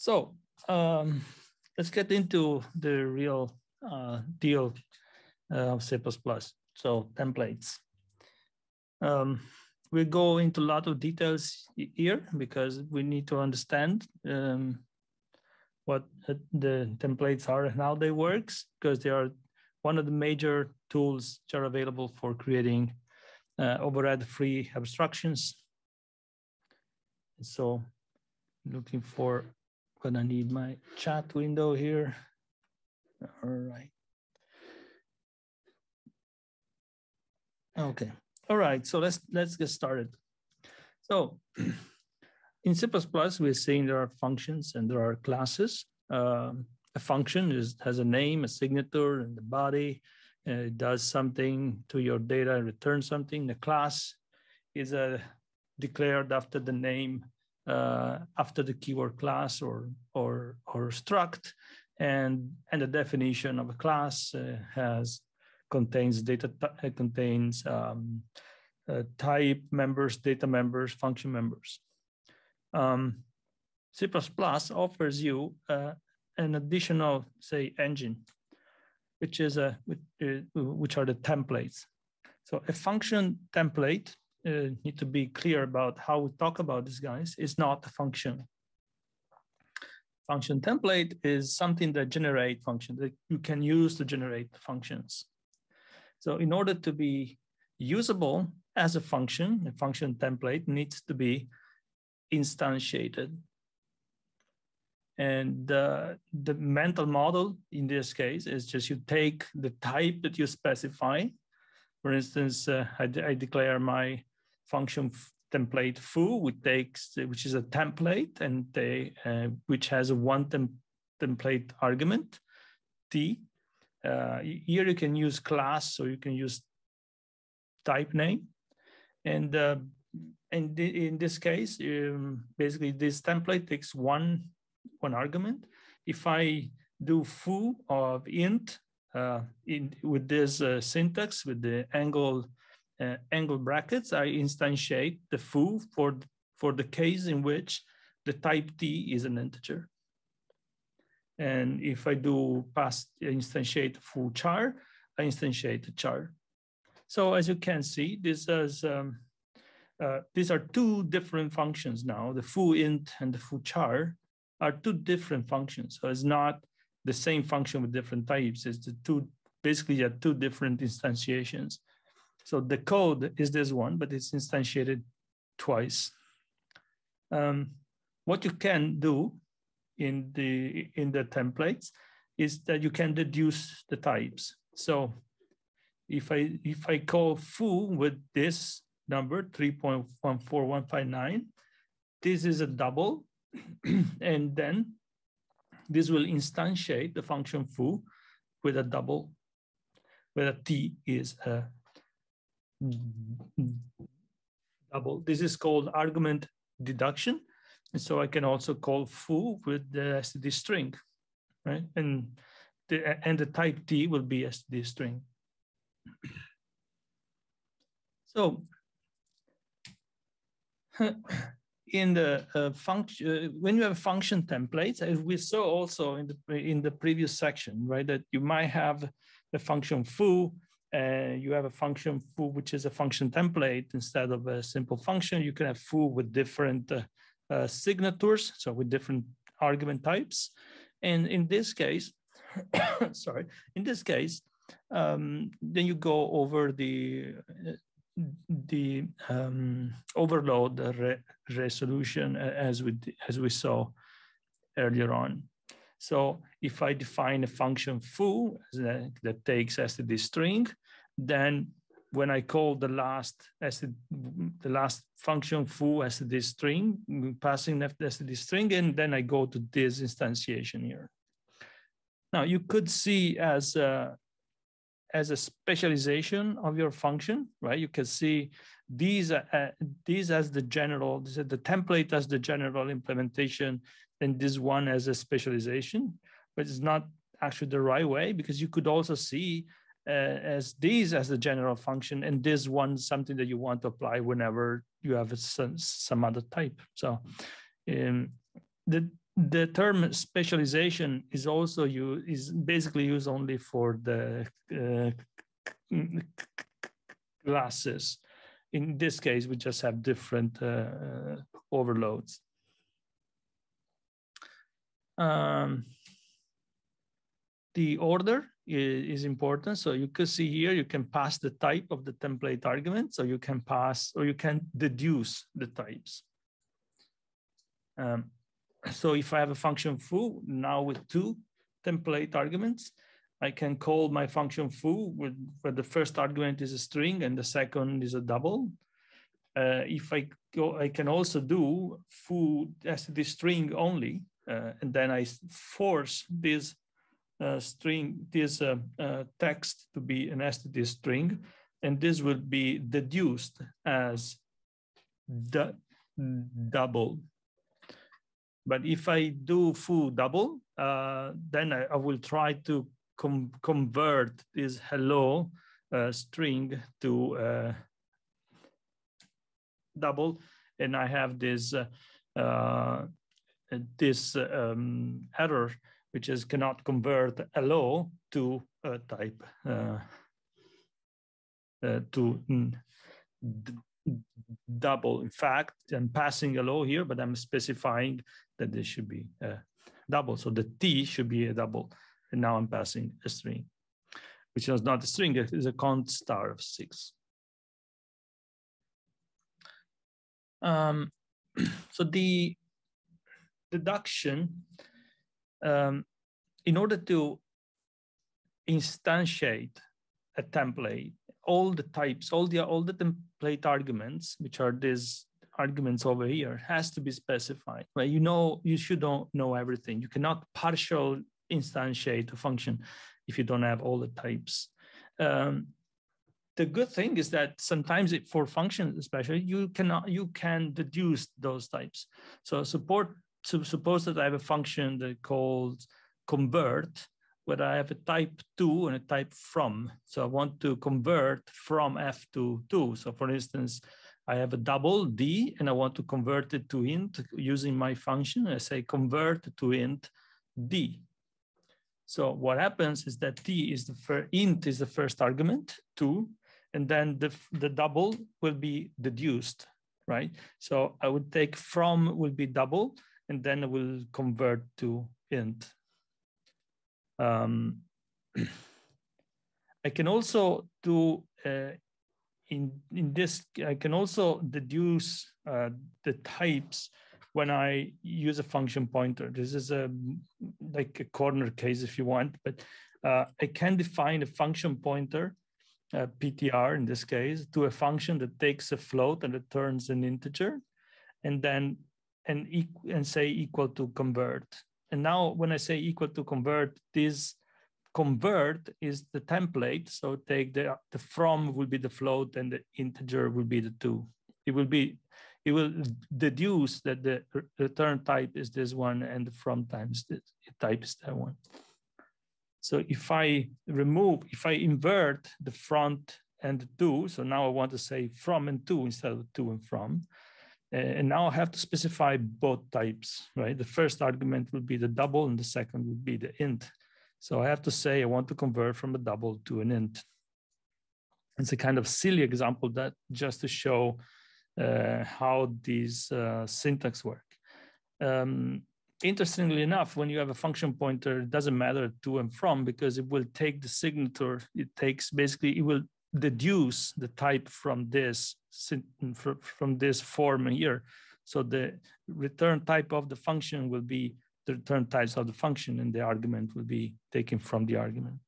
So let's get into the real deal of C++. So templates. We go into a lot of details here because we need to understand what the templates are and how they work, because they are one of the major tools that are available for creating overhead-free abstractions. So looking for, gonna need my chat window here. All right. Okay. All right. So let's get started. So in C++, we're saying there are functions and there are classes. A function has a name, a signature, and the body. It does something to your data and returns something. The class is declared after the name, after the keyword class or struct, and the definition of a class contains data, contains type members, data members, function members. C++ offers you an additional, say, engine, which are the templates. So a function template, need to be clear about how we talk about these guys, is not a function. Function template is something that generates functions that you can use to generate functions. So in order to be usable as a function template needs to be instantiated. And the mental model in this case is just you take the type that you specify. For instance, I declare my function template foo, which is a template, and which has a one template argument, t. Here you can use class, or you can use type name, and in this case, basically this template takes one argument. If I do foo of int with this syntax with the angle brackets, I instantiate the foo for the case in which the type t is an integer. And if I do instantiate foo char, I instantiate the char. So as you can see, these are two different functions now. The foo int and the foo char are two different functions. So it's not the same function with different types. It's basically two different instantiations. So the code is this one, but it's instantiated twice. What you can do in the templates is that you can deduce the types. So if I call foo with this number 3.14159, this is a double, and then this will instantiate the function foo with a double, where a t is a double. This is called argument deduction. And so I can also call foo with the std string, right? And the type t will be std string. So in the function, when you have function templates, as we saw also in the previous section, right, that you might have the function foo, you have a function foo which is a function template instead of a simple function. You can have foo with different signatures, so with different argument types. And in this case, sorry, in this case, then you go over the overload resolution as we saw earlier on. So if I define a function foo that takes std string, then when I call the last function foo std string, passing the std string, and then I go to this instantiation here. Now you could see as a specialization of your function, right? You can see these as the general, the template as the general implementation, and this one as a specialization, but it's not actually the right way, because you could also see as these as the general function, and this one something that you want to apply whenever you have some other type. So the the term specialization is also basically used only for the classes. In this case, we just have different overloads. The order is important. So you can see here, you can pass the type of the template argument. So you can pass, or you can deduce the types. So if I have a function foo now with 2 template arguments, I can call my function foo where the first argument is a string and the second is a double. If I go, I can also do foo as the string only, and then I force this string, this text to be an std string, and this will be deduced as the double. But if I do foo double, then I will try to convert this hello string to double, and I have this error, which is cannot convert hello to type double. In fact, I'm passing hello here, but I'm specifying that this should be double. So the T should be a double. And now I'm passing a string, which is not a string, it is a const star of 6. So the deduction, in order to instantiate a template, all the types, all the template arguments, which are these arguments over here, has to be specified. Right? You should know everything. You cannot partial instantiate a function if you don't have all the types. The good thing is that sometimes for functions, especially, you can deduce those types. So suppose that I have a function that calls convert, where I have a type 2 and a type from. So I want to convert from F to 2. So for instance, I have a double D and I want to convert it to int using my function. I say convert to int D. So what happens is that T is int is the first argument, 2, and then the double will be deduced, right? So I would take from will be double, and then I will convert to int. I can also do in this. I can also deduce the types when I use a function pointer. This is like a corner case if you want, but I can define a function pointer, PTR in this case, to a function that takes a float and returns an integer, and then and say equal to convert. And now when I say equal to convert, this convert is the template. So take the from will be the float and the integer will be the 2. It will deduce that the return type is this one and the from times the type is that one. So if I invert the front and the 2, so now I want to say from and 2 instead of 2 and from. And now I have to specify both types, right? The first argument will be the double and the second will be the int. So I have to say I want to convert from a double to an int. It's a kind of silly example that just to show how these syntax work. Interestingly enough, when you have a function pointer, it doesn't matter to and from because it will take the signature. It will deduce the type from this form here. So the return type of the function will be the return types of the function, and the argument will be taken from the argument.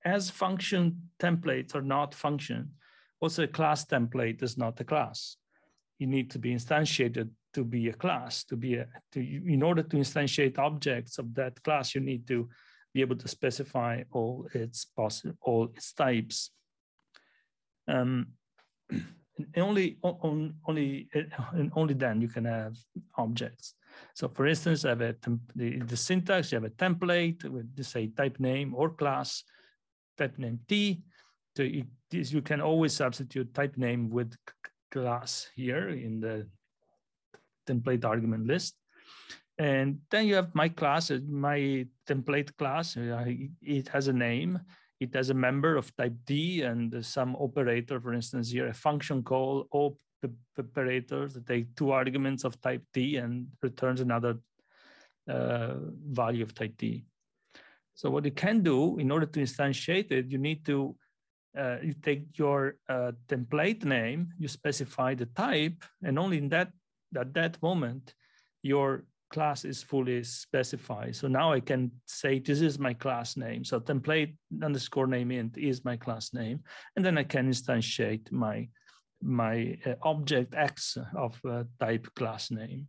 As function templates are not function, also a class template is not a class. You need to be instantiated to be a class. In order to instantiate objects of that class, you need to be able to specify all its types. Only then you can have objects. So for instance, I have the syntax, you have a template with say type name or class, type name T, So you can always substitute type name with class here in the template argument list. And then you have my class, my template class. It has a name. It has a member of type D and some operator, for instance, here a function call operator that takes 2 arguments of type D and returns another value of type D. So what you can do in order to instantiate it, you need to you take your template name, you specify the type, and only in at that moment, your class is fully specified. So now I can say this is my class name. So template underscore name int is my class name, and then I can instantiate my object X of type class name.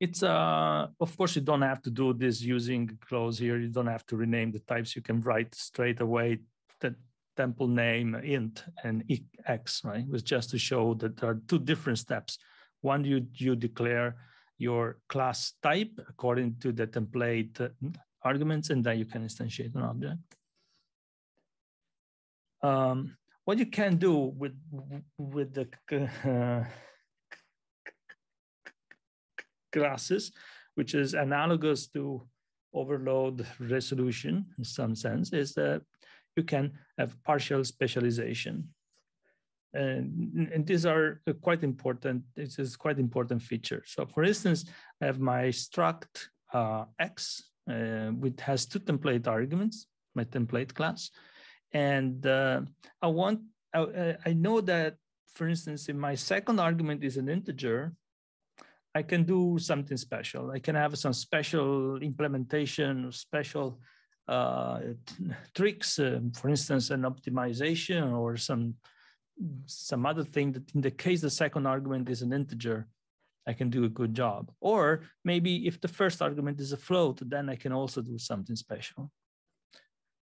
It's of course you don't have to do this using clause here. You don't have to rename the types. You can write straight away the temple name int and X, right? It was just to show that there are 2 different steps. One, you declare your class type according to the template arguments, and then you can instantiate an object. What you can do with the classes, which is analogous to overload resolution in some sense, is that you can have partial specialization. And these are quite important. This is quite important feature. So for instance, I have my struct X, which has 2 template arguments, my template class. And I know that, for instance, if my second argument is an integer, I can do something special. I can have some special implementation, special tricks, for instance, an optimization or some other thing that in the case the second argument is an integer, I can do a good job. Or maybe if the first argument is a float, then I can also do something special.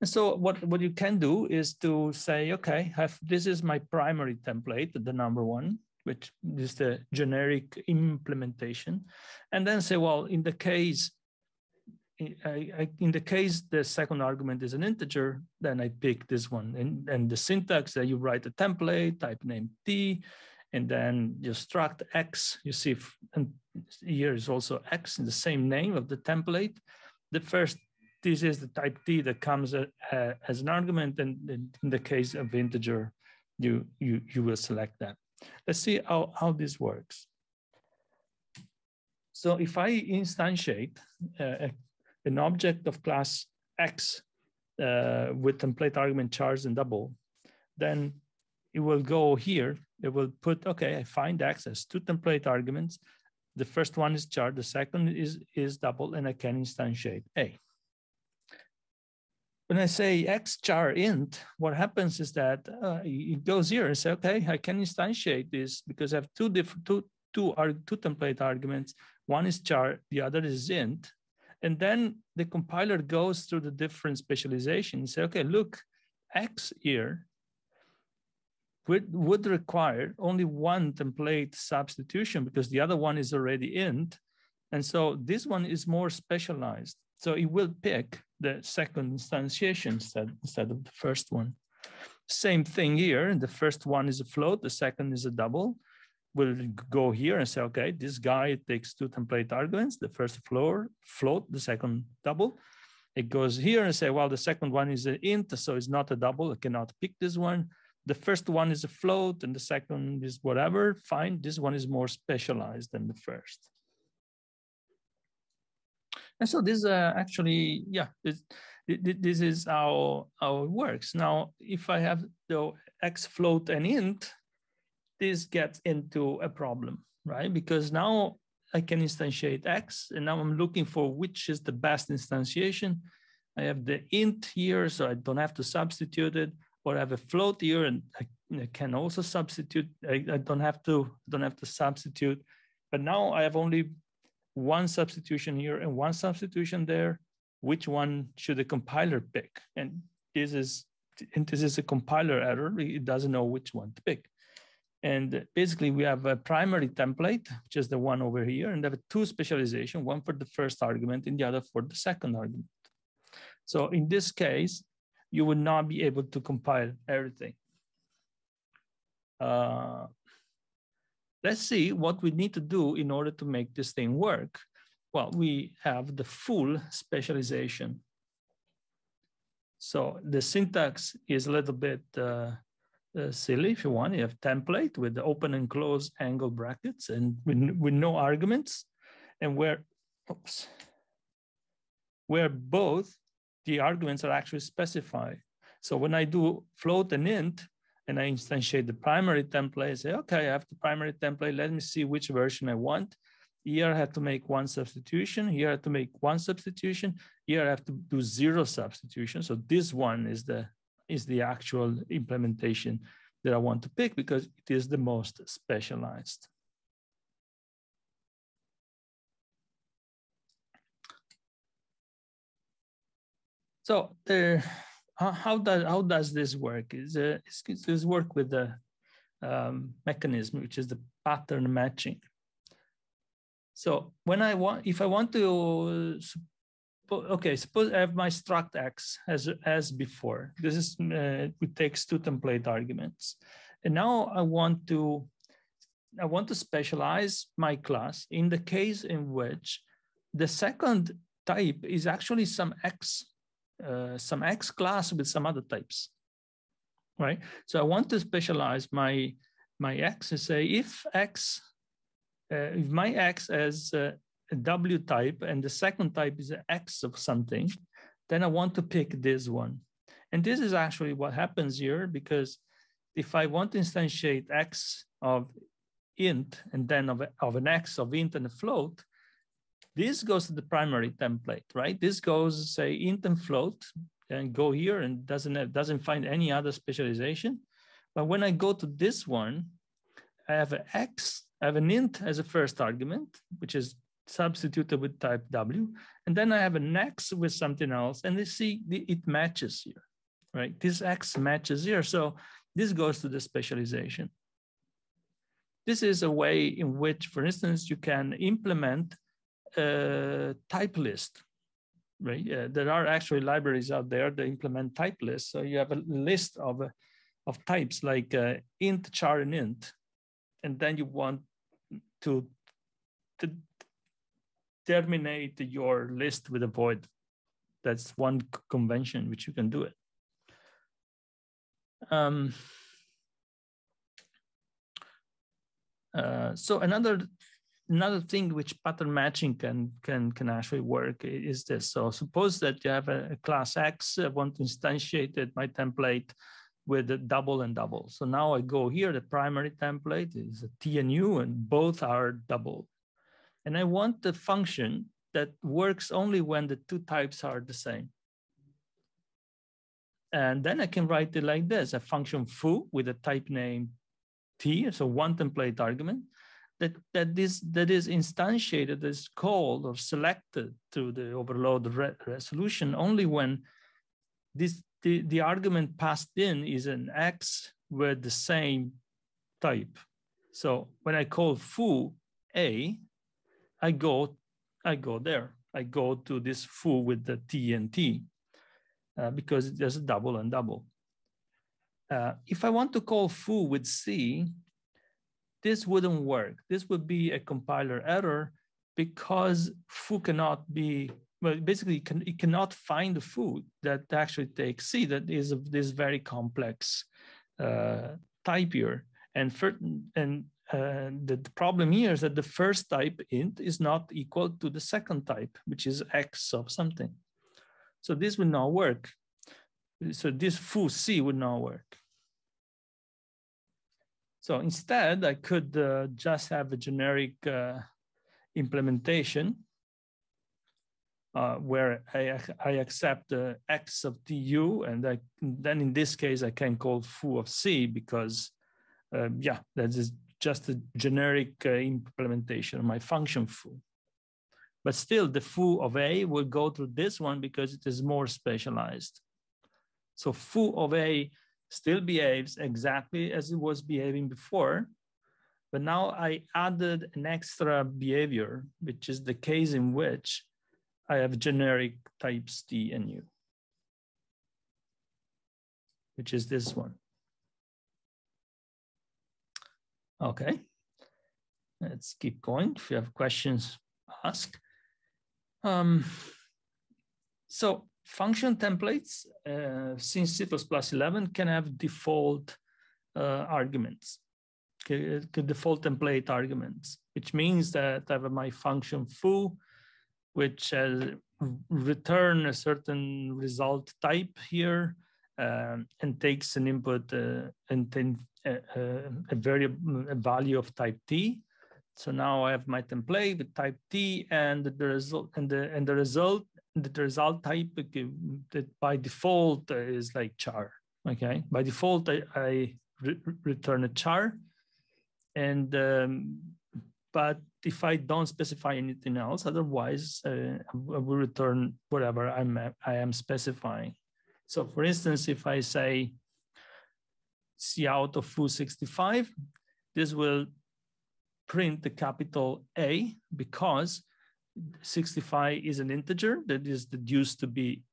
And so what you can do is to say, okay, this is my primary template, the number 1, which is the generic implementation. And then say, well, in the case the second argument is an integer, then I pick this one. And the syntax that you write a template, type name T, and then you struct X. You see, and here is also X in the same name of the template. This is the type T that comes as an argument, and in the case of integer, you will select that. Let's see how this works. So if I instantiate an object of class X with template argument charged and double, then it will go here. It will put, okay, I find X as 2 template arguments. The first one is charged, the second is double, and I can instantiate A. When I say X char int, what happens is that it goes here and say, okay, I can instantiate this because I have two template arguments. One is char, the other is int. And then the compiler goes through the different specializations. Say, okay, look, X here would require only 1 template substitution because the other one is already int. And so this one is more specialized. So it will pick the second instantiation instead of the first one. Same thing here. The first one is a float, the second is a double. We'll go here and say, okay, this guy takes 2 template arguments, the first float, the second double. It goes here and say, well, the second one is an int, so it's not a double. I cannot pick this one. The first one is a float and the second is whatever. Fine, this one is more specialized than the first. And so this actually, yeah, this is how it works. Now, if I have the X float and int, this gets into a problem, right? Because now I can instantiate X, and now I'm looking for which is the best instantiation. I have the int here, so I don't have to substitute it, or I have a float here, and I can also substitute. I don't have to substitute, but now I have only 1 substitution here and 1 substitution there. Which one should the compiler pick? And this is a compiler error. It doesn't know which one to pick. And basically, we have a primary template, which is the one over here, and they have 2 specialization, one for the first argument and the other for the second argument. So in this case, you would not be able to compile everything. Let's see what we need to do in order to make this thing work. Well, we have the full specialization. So the syntax is a little bit silly if you want. You have template with the open and close angle brackets and with no arguments, and where both the arguments are actually specified. So when I do float and int, and I instantiate the primary template, I say, okay, I have the primary template. Let me see which version I want. Here I have to make one substitution. Here I have to make one substitution. Here I have to do 0 substitution. So this one is the actual implementation that I want to pick because it is the most specialized. So how does this work? This work with the mechanism, which is the pattern matching. So when if I want to, okay, suppose I have my struct X as before. This is it takes 2 template arguments, and now I want to specialize my class in the case in which the second type is actually some X class with some other types, right? So I want to specialize my X and say if my X has a W type and the second type is an X of something, then I want to pick this one. And this is actually what happens here, because if I want to instantiate X of int and then of an X of int and a float, this goes to the primary template, right? This goes, say, int and float, and go here and doesn't find any other specialization. But when I go to this one, I have an X, I have an int as a first argument, which is substituted with type W. And then I have an X with something else, and you see it matches here, right? This X matches here. So this goes to the specialization. This is a way in which, for instance, you can implement a type list, right? There are actually libraries out there that implement type lists. So you have a list of types like int, char, and int. And then you want to terminate your list with a void. That's one convention which you can do it. So another thing which pattern matching can actually work is this. So suppose that you have a class X, I want to instantiate my template with a double and double. So now I go here, the primary template is a T and U, and both are double. And I want the function that works only when the 2 types are the same. And then I can write it like this, a function foo with a type name T, so 1 template argument, that is instantiated, is called or selected to the overload resolution only when the argument passed in is an X with the same type. So when I call foo A, I go there. I go to this foo with the T and T because there's a double and double. If I want to call foo with C, this wouldn't work. This would be a compiler error because foo cannot be, well, basically it cannot find the foo that actually takes C, that is of this very complex type here. And the problem here is that the first type int is not equal to the second type, which is X of something. So this would not work. So this foo C would not work. So instead, I could just have a generic implementation where I accept the X of TU, and then in this case, I can call foo of C because, yeah, that is just a generic implementation of my function foo. But still, the foo of A will go through this one because it is more specialized. So foo of A still behaves exactly as it was behaving before, but now I added an extra behavior, which is the case in which I have generic types T and U. which is this one. Okay, let's keep going. If you have questions, ask. So function templates, since C++11 can have default arguments, default template arguments, which means that I have my function foo, which return a certain result type here, and takes an input and then a value of type T. So now I have my template with type T, and the result the result type that by default is like char. Okay, by default I return a char, and but if I don't specify anything else, otherwise I will return whatever I am specifying. So for instance, if I say cout of foo65, this will print the capital A because 65 is an integer that is deduced to be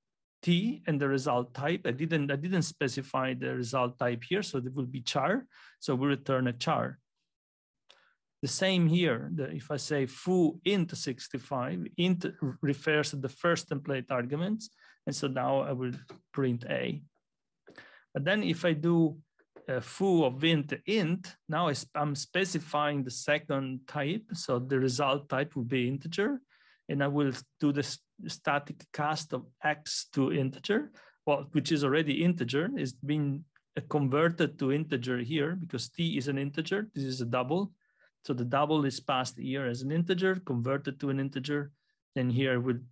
T, and the result type, I didn't specify the result type here, so it will be char, so we return a char. The same here, if I say foo int 65, int refers to the first template arguments, and so now I will print A. But then if I do foo of int, now I'm specifying the second type, so the result type will be integer, and I will do the static cast of x to integer, well, which is already integer, is being converted to integer here because T is an integer, this is a double. So the double is passed here as an integer, converted to an integer, and here would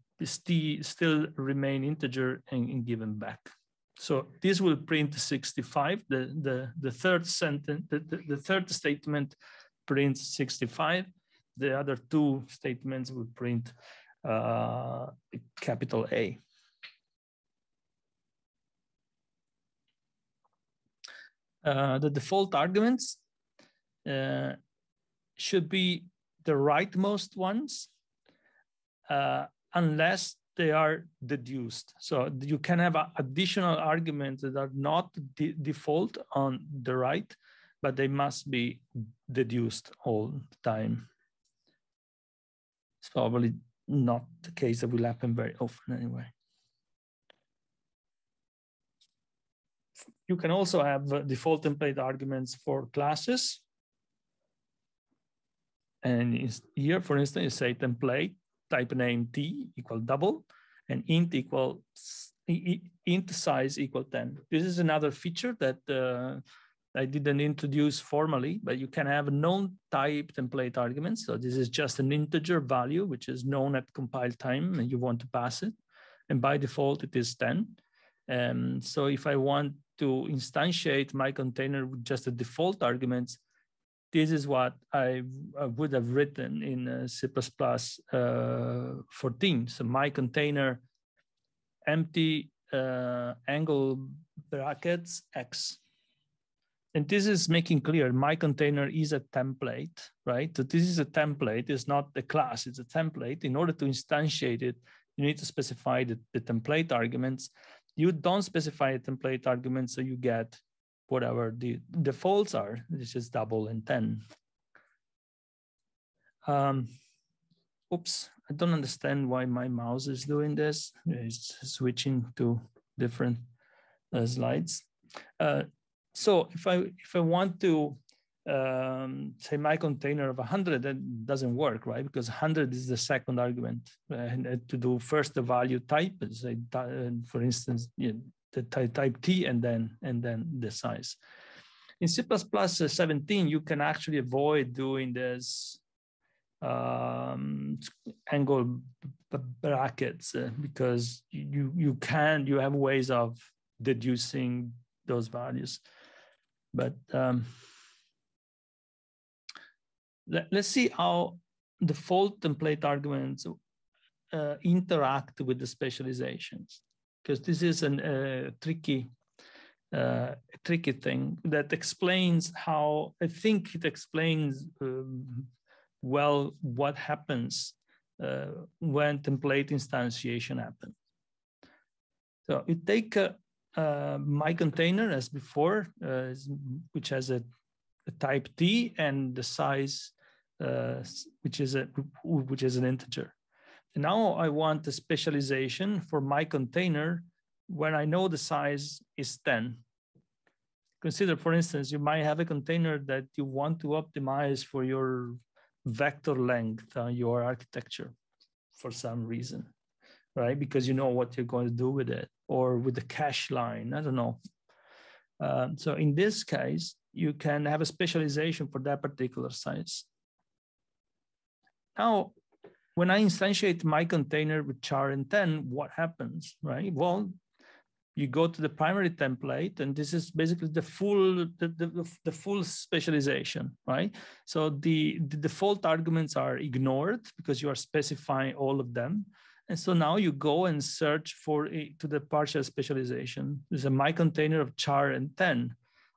T still remain integer and given back. So this will print 65. The third sentence, the third statement prints 65. The other two statements will print capital A. The default arguments should be the rightmost ones unless they are deduced. So you can have additional arguments that are not default on the right, but they must be deduced all the time. It's probably not the case that will happen very often anyway. You can also have default template arguments for classes. And here, for instance, you say template, type name T equal double, and int size equal 10. This is another feature that I didn't introduce formally, but you can have non-type template arguments. So this is just an integer value, which is known at compile time, and you want to pass it. And by default, it is 10. So if I want to instantiate my container with just the default arguments, this is what I would have written in C++ 14. So my container, empty angle brackets X. And this is making clear my container is a template, right? So this is a template, it's not a class, it's a template. In order to instantiate it, you need to specify the template arguments. You don't specify a template argument, so you get whatever the defaults are, which is double and 10. Oops, I don't understand why my mouse is doing this. It's switching to different slides. So if I want to say my container of 100, that doesn't work, right? Because 100 is the second argument. To do first the value type, say, for instance, the type T and then the size. In C++ 17, you can actually avoid doing this angle brackets because you have ways of deducing those values. But let's see how default template arguments interact with the specializations, because this is a tricky thing that explains how, I think it explains well what happens when template instantiation happens. So you take my container as before, which has a type T and the size, which is an integer. And now I want a specialization for my container when I know the size is 10. Consider, for instance, you might have a container that you want to optimize for your vector length on your architecture for some reason, right? Because you know what you're going to do with it, or with the cache line, I don't know. So in this case, you can have a specialization for that particular size. Now, when I instantiate my container with char and 10, what happens, right? Well, you go to the primary template, and this is basically the full specialization, right? So the default arguments are ignored because you are specifying all of them. And so now you go and search to the partial specialization. There's a my container of char and 10.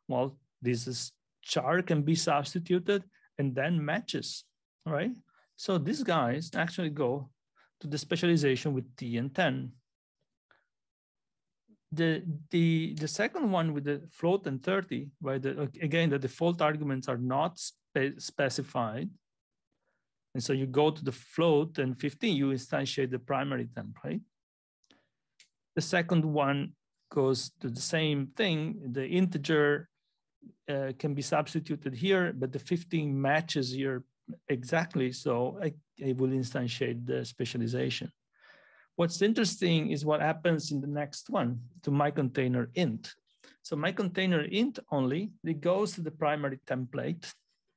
Well, this is char can be substituted and then matches, right? So these guys actually go to the specialization with T and 10. The second one with the float and 30, right? Again, the default arguments are not specified. And so you go to the float and 15, you instantiate the primary template. The second one goes to the same thing. The integer can be substituted here, but the 15 matches here exactly. So I will instantiate the specialization. What's interesting is what happens in the next one to my container int. So my container int only, it goes to the primary template.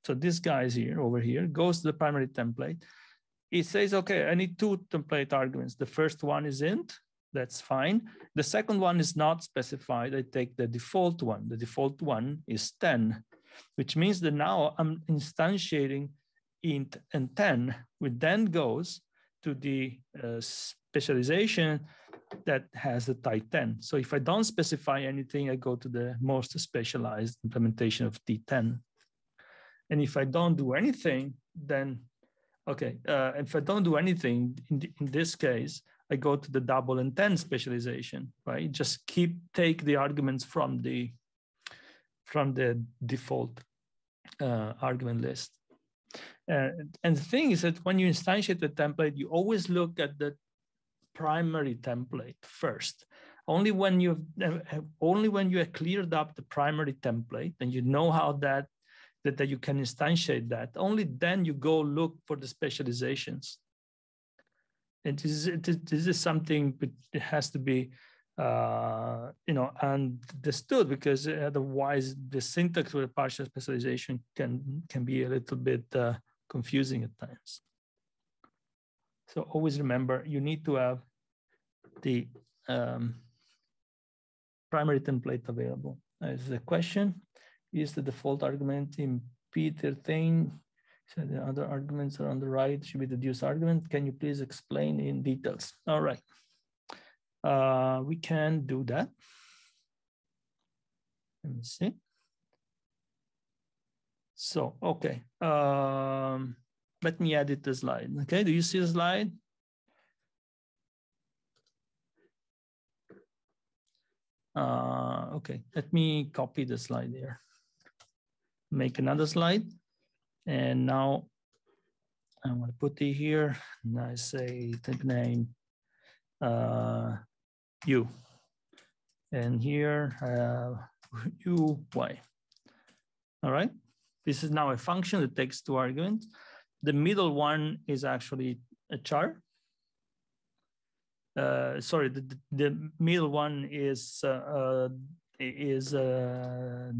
So this guy's here, over here, goes to the primary template. It says, okay, I need 2 template arguments. The first one is int, that's fine. The second one is not specified. I take the default one. The default one is 10, which means that now I'm instantiating int and 10, which then goes to the specialization that has the type 10. So if I don't specify anything, I go to the most specialized implementation of T10. And if I don't do anything, then, okay, if I don't do anything, in this case, I go to the double and 10 specialization, right? Just take the arguments from the default argument list. And the thing is that when you instantiate the template, you always look at the primary template first. Only when you have cleared up the primary template and you know how that you can instantiate that, only then you go look for the specializations. And this is something that has to be understood, because otherwise the syntax for the partial specialization can be a little bit confusing at times. So always remember, you need to have the primary template available. As a question, is the default argument in P13? So the other arguments are on the right, should be the deduce argument. Can you please explain in details? All right. We can do that. Let me see. So, okay. Let me edit the slide. Okay, do you see the slide? Okay, let me copy the slide here. Make another slide. And now I'm going to put it here. And I say type name U. And here UY. All right. This is now a function that takes 2 arguments. The middle one is actually a char. Sorry, the middle one is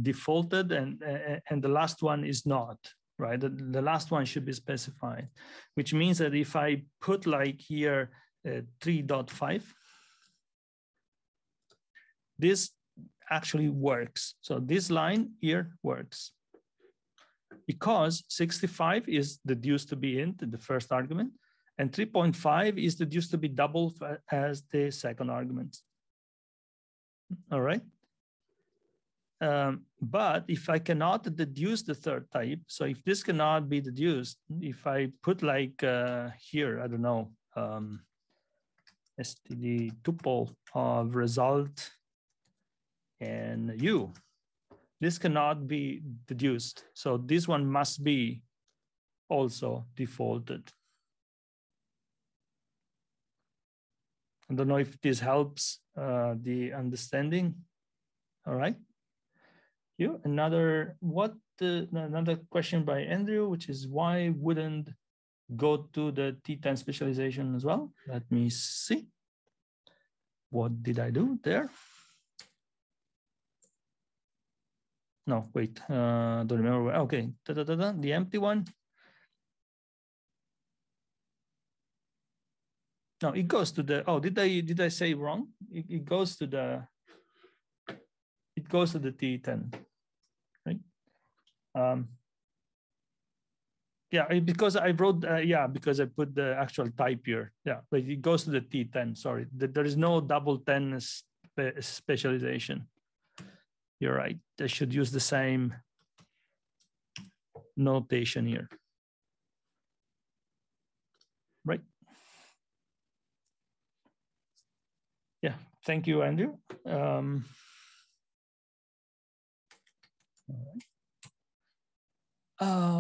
defaulted, and the last one is not, right? The last one should be specified, which means that if I put like here 3.5, this actually works. So this line here works because 65 is deduced to be int, the first argument, and 3.5 is deduced to be double as the second argument. All right. But if I cannot deduce the third type, so if this cannot be deduced, if I put like here, I don't know, std tuple of result and U. This cannot be deduced. So this one must be also defaulted. I don't know if this helps the understanding. All right. Here, another question by Andrew, which is why wouldn't go to the T10 specialization as well? Let me see. What did I do there? No, wait, don't remember. Okay, the empty one. No, it goes to the, oh, did I say wrong? It goes to the T10, right? Yeah, because I wrote, because I put the actual type here. Yeah, but it goes to the T10, sorry. There is no double 10 specialization. You're right, they should use the same notation here. Right. Yeah, thank you, Andrew. All right.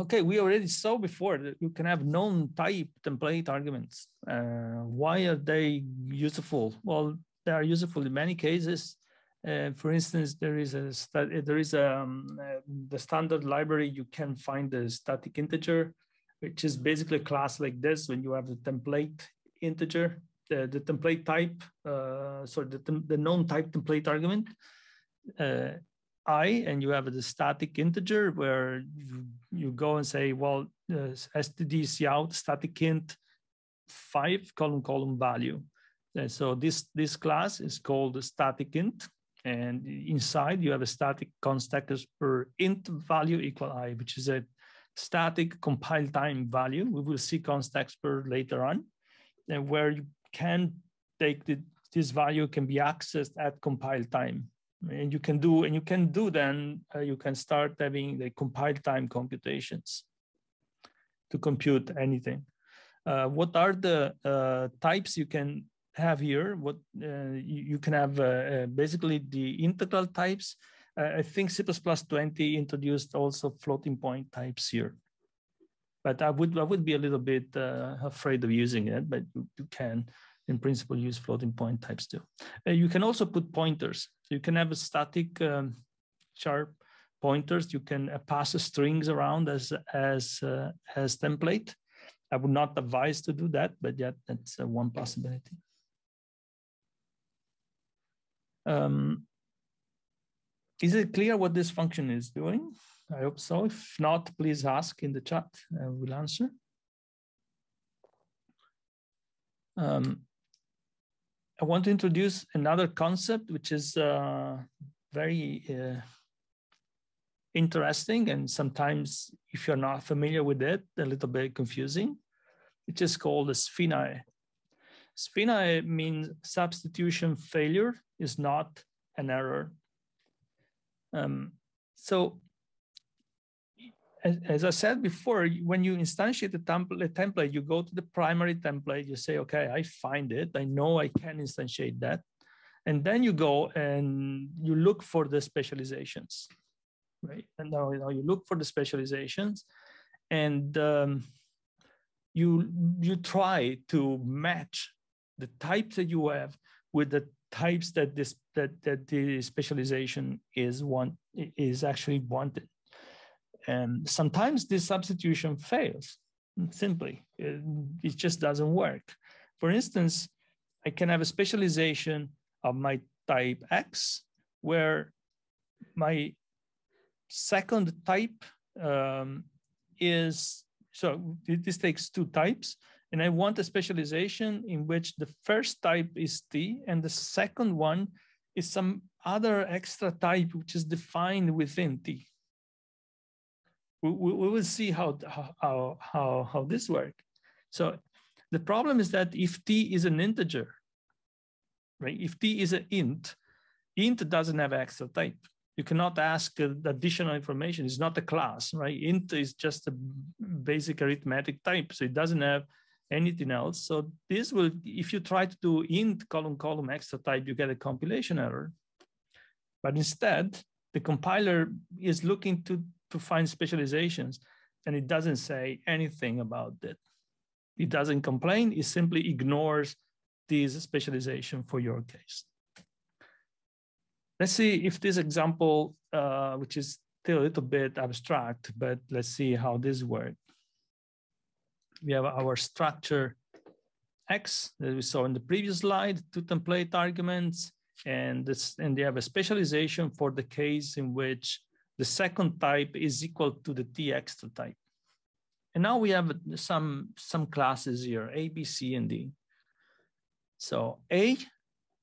Okay, we already saw before that you can have non-type template arguments. Why are they useful? Well, they are useful in many cases. For instance, there is the standard library. You can find the static integer, which is basically a class like this. When you have the template integer, the template type, the non-type template argument. And you have the static integer where you go and say, well, std out static int 5 column value. And so this class is called the static int, and inside you have a static const per int value equal I, which is a static compile time value. We will see const per later on, and where you can take this value can be accessed at compile time. And you can do then you can start having the compile time computations to compute anything. What are the types you can have here? What you can have basically the integral types. I think C++20 introduced also floating point types here, but I would be a little bit afraid of using it. But you can, in principle, use floating point types too. You can also put pointers. So you can have a static sharp pointers. You can pass strings around as template. I would not advise to do that, but yeah, that's one possibility. Is it clear what this function is doing? I hope so. If not, please ask in the chat. I will answer. I want to introduce another concept, which is very interesting, and sometimes, if you're not familiar with it, a little bit confusing. It is called a Sphinai. Sphinai means substitution failure is not an error. So, as I said before, when you instantiate the template, you go to the primary template, you say, okay, I find it, I know I can instantiate that. And then you go and you look for the specializations, right? And now you look for the specializations, and you try to match the types that you have with the types that the specialization is actually wanted. And sometimes this substitution fails, simply. It just doesn't work. For instance, I can have a specialization of my type X, where my second type is, so this takes two types, and I want a specialization in which the first type is T, and the second one is some other extra type which is defined within T. We will see how this works. So the problem is that if T is an integer, right? If T is an int doesn't have extra type. You cannot ask additional information. It's not a class, right? Int is just a basic arithmetic type, so it doesn't have anything else. So this will, if you try to do int column extra type, you get a compilation error. But instead, the compiler is looking to find specializations, and it doesn't say anything about it. It doesn't complain, it simply ignores this specialization for your case. Let's see if this example, which is still a little bit abstract, but let's see how this works. We have our structure X that we saw in the previous slide, 2 template arguments, and they have a specialization for the case in which the second type is equal to the T extra type. And now we have some classes here, A, B, C, and D. So A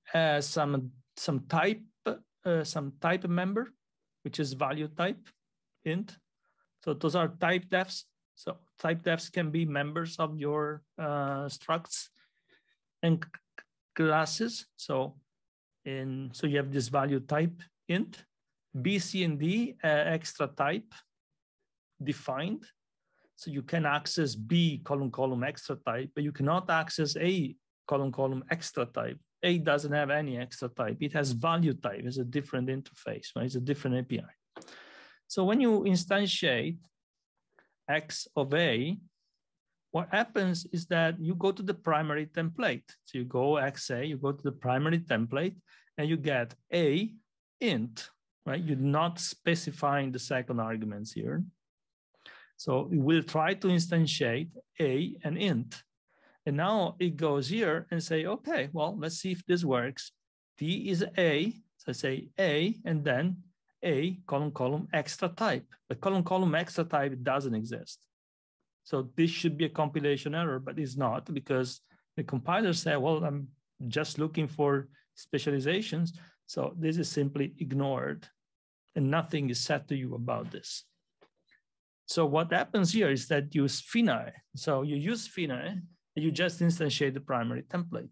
has some type member, which is value type, int. So those are typedefs. So typedefs can be members of your structs and classes. So you have this value type int, B, C, and D extra type defined. So you can access B : extra type, but you cannot access A : extra type. A doesn't have any extra type. It has value type. It's a different interface, right? It's a different API. So when you instantiate X of A, what happens is that you go to the primary template. So you go XA, you go to the primary template, and you get A int, right? You're not specifying the second arguments here. So it will try to instantiate A and int. And now it goes here and say, okay, well, let's see if this works. D is A, so I say A, and then A : extra type. The : extra type doesn't exist. So this should be a compilation error, but it's not, because the compiler said, well, I'm just looking for specializations. So this is simply ignored, and nothing is said to you about this. So what happens here is that you use Sphinai. So you use Sphinai, and you just instantiate the primary template.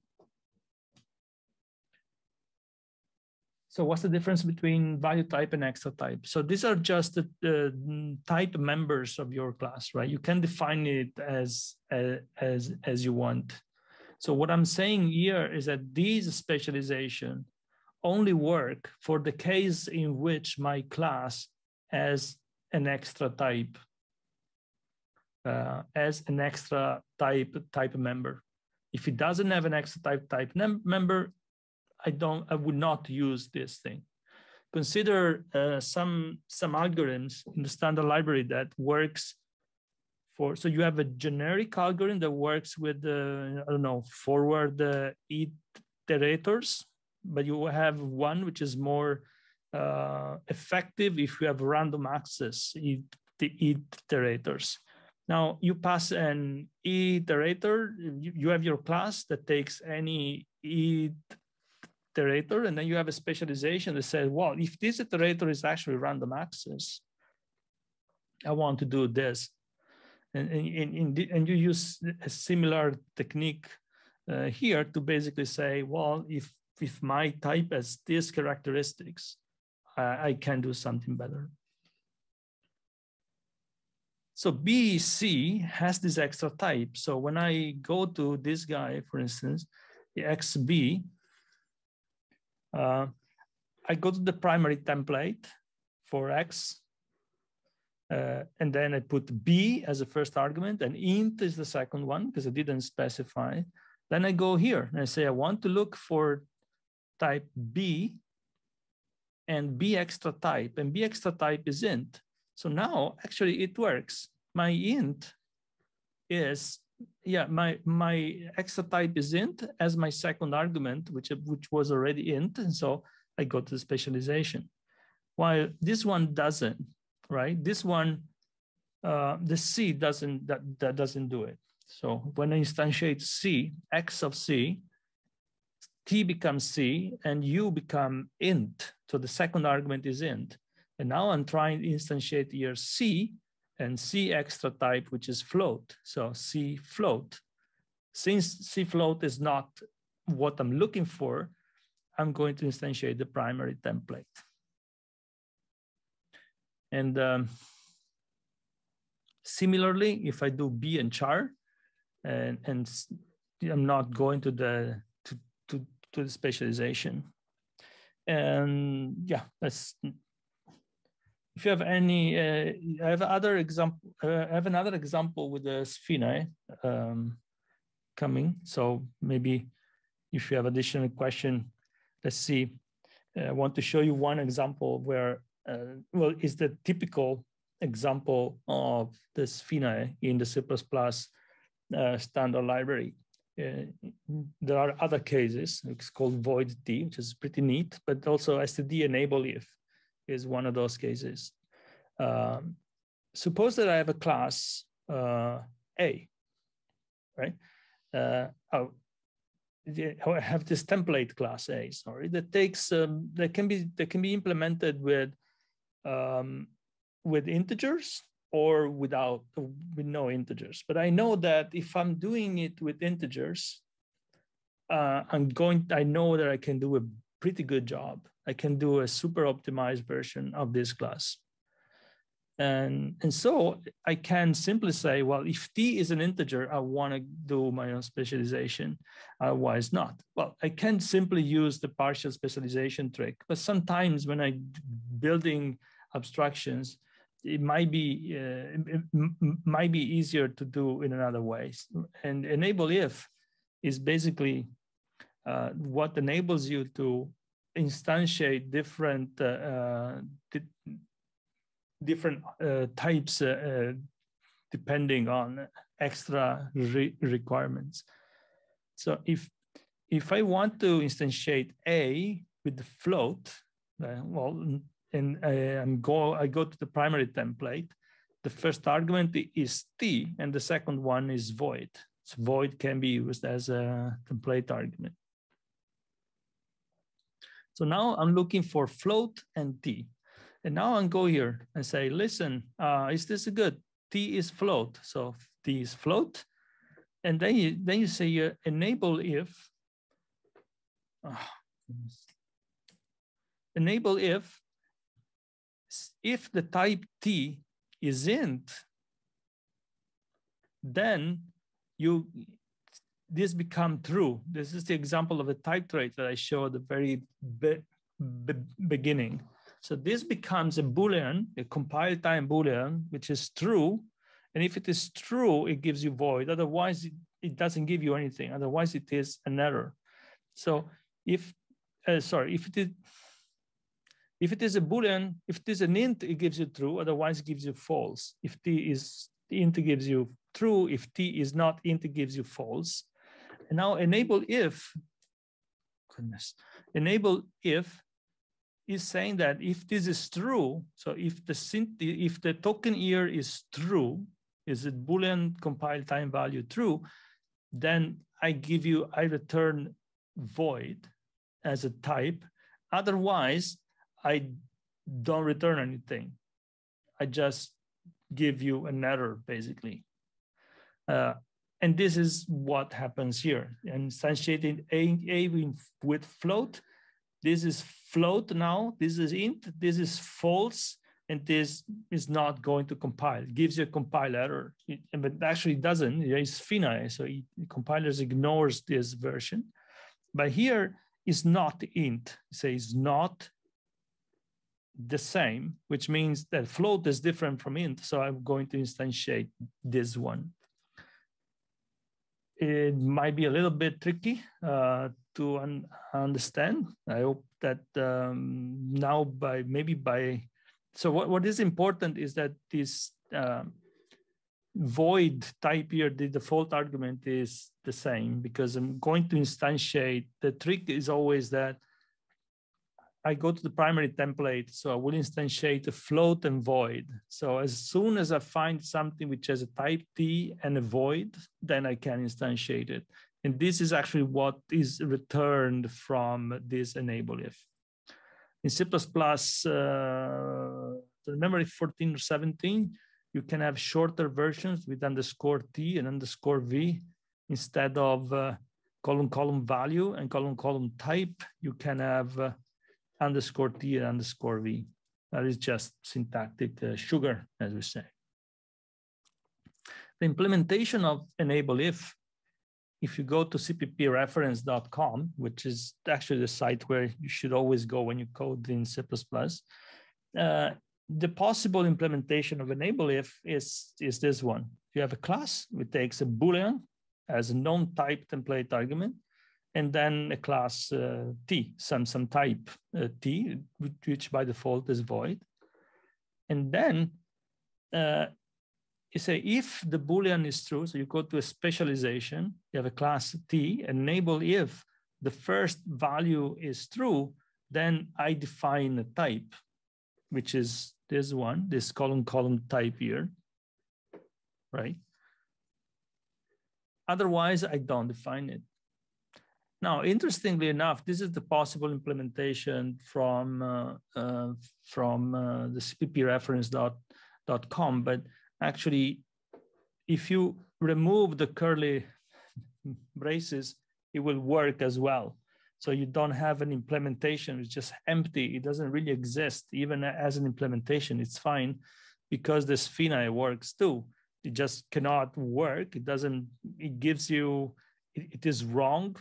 So what's the difference between value type and extra type? So these are just the type members of your class, right? You can define it as you want. So what I'm saying here is that these specialization only work for the case in which my class has an extra type, type member. If it doesn't have an extra type member, I would not use this thing. Consider some algorithms in the standard library that works for, so you have a generic algorithm that works with I don't know, forward iterators, but you have one which is more effective if you have random access iterators. Now you pass an iterator, you have your class that takes any iterator, and then you have a specialization that says, well, if this iterator is actually random access, I want to do this. And you use a similar technique here to basically say, well, if my type has these characteristics, I can do something better. So BC has this extra type. So when I go to this guy, for instance, the XB, I go to the primary template for X, and then I put B as the first argument, and int is the second one because I didn't specify. Then I go here and I say I want to look for type B and B extra type, and B extra type is int. So now actually it works. My int is, yeah, my extra type is int as my second argument, which was already int, and so I go to the specialization. While this one doesn't, right? This one, the C doesn't do it. So when I instantiate C, X of C, T becomes C and U become int. So the second argument is int. And now I'm trying to instantiate here C and C extra type, which is float. So C float. Since C float is not what I'm looking for, I'm going to instantiate the primary template. And similarly, if I do B and char, and I'm not going to the specialization. And yeah, that's. If you have any, I have another example with the Sphinai coming. So maybe if you have additional question, let's see. I want to show you one example where, well, is the typical example of the Sphinai in the C++ standard library. There are other cases. It's called void t, which is pretty neat, but also std enable if is one of those cases. Suppose that I have a class A, right? I have this template class A, sorry, that takes that can be implemented with integers or with no integers. But I know that if I'm doing it with integers, I know that I can do a pretty good job. I can do a super optimized version of this class. And so I can simply say, well, if t is an integer, I want to do my own specialization. Otherwise not. Well, I can simply use the partial specialization trick, but sometimes when I'm building abstractions, it might be easier to do in another ways. And enable if is basically what enables you to instantiate different types depending on extra requirements. So if I want to instantiate A with the float, well, and I go to the primary template, the first argument is t, and the second one is void. So void can be used as a template argument. So now I'm looking for float and t. And now I go here and say, listen, is this a good? T is float, so t is float. And then you say enable if. Enable if the type t is int, then this become true. This is the example of a type trait that I showed at the very beginning. So this becomes a Boolean, a compile time Boolean, which is true. And if it is true, it gives you void. Otherwise, it doesn't give you anything. Otherwise, it is an error. So if it is a Boolean, if it is an int, it gives you true. Otherwise, it gives you false. If t is int, it gives you true. If t is not int, it gives you false. And now enable if is saying that if this is true, so if the token here is true, is a Boolean compile time value true, then I return void as a type. Otherwise, I don't return anything. I just give you an error, basically. And this is what happens here. And instantiating A with float, this is float now, this is int, this is false, and this is not going to compile. It gives you a compile error, but actually it doesn't. It's Sphinai, so the compilers ignores this version. But here is not int, it says not the same, which means that float is different from int, so I'm going to instantiate this one. It might be a little bit tricky to understand. I hope that now so what is important is that this void type here, the default argument is the same, because I'm going to instantiate. The trick is always that I go to the primary template, so I will instantiate a float and void. So as soon as I find something which has a type t and a void, then I can instantiate it. And this is actually what is returned from this enable if. In C++, remember 14 or 17, you can have shorter versions with _t and _v. Instead of column value and column type, you can have _t and _v. That is just syntactic sugar, as we say. The implementation of enable if if you go to cppreference.com, which is actually the site where you should always go when you code in C++, the possible implementation of enable if is this one. You have a class which takes a Boolean as a non-type template argument, and then a class T, some type T, which by default is void. And then you say if the Boolean is true, so you go to a specialization, you have a class T, enable if the first value is true, then I define a type, which is this one, this column type here, right? Otherwise, I don't define it. Now, interestingly enough, this is the possible implementation from the cppreference.com, but actually, if you remove the curly braces, it will work as well. So you don't have an implementation, it's just empty. It doesn't really exist. Even as an implementation, it's fine because the Sphinai works too. It just cannot work. It doesn't, it gives you, it is wrong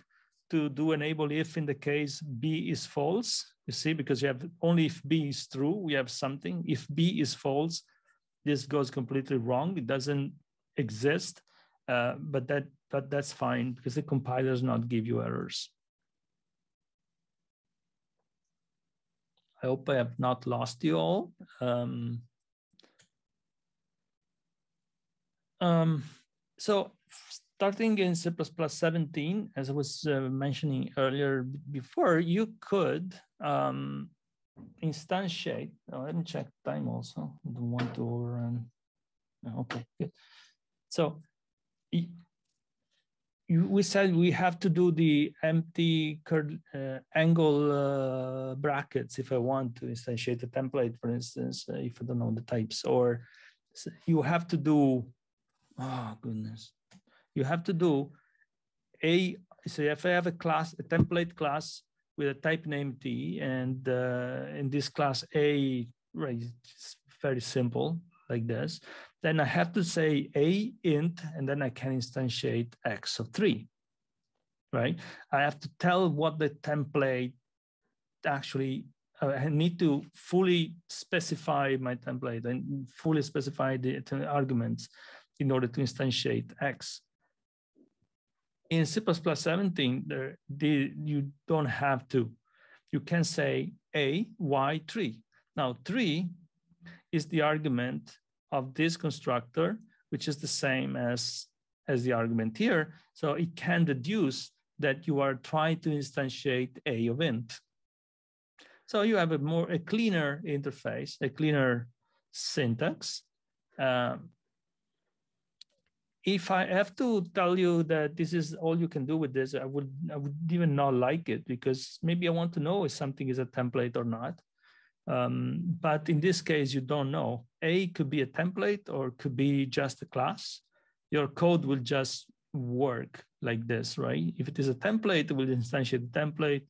to do enable if in the case B is false, you see, because you have only if B is true, we have something. If B is false, this goes completely wrong. It doesn't exist, but that's fine because the compiler does not give you errors. I hope I have not lost you all. So starting in C++ 17, as I was mentioning earlier before, you could instantiate. Oh, let me check time also. I don't want to overrun. Okay, good. So we said we have to do the empty angle brackets if I want to instantiate the template, for instance, if I don't know the types, or you have to do, oh goodness, you have to do so if I have a class, a template class with a type name T, and in this class A, right, it's very simple like this, then I have to say A int, and then I can instantiate X of 3, right? I have to tell what the template actually, I need to fully specify my template and fully specify the arguments in order to instantiate X. In C++ 17, you don't have to. You can say A, Y, 3. Now, 3 is the argument of this constructor, which is the same as the argument here. So it can deduce that you are trying to instantiate A of int. So you have a cleaner interface, a cleaner syntax. If I have to tell you that this is all you can do with this, I would even not like it, because maybe I want to know if something is a template or not. But in this case, you don't know. A could be a template or could be just a class. Your code will just work like this, right? If it is a template, it will instantiate the template.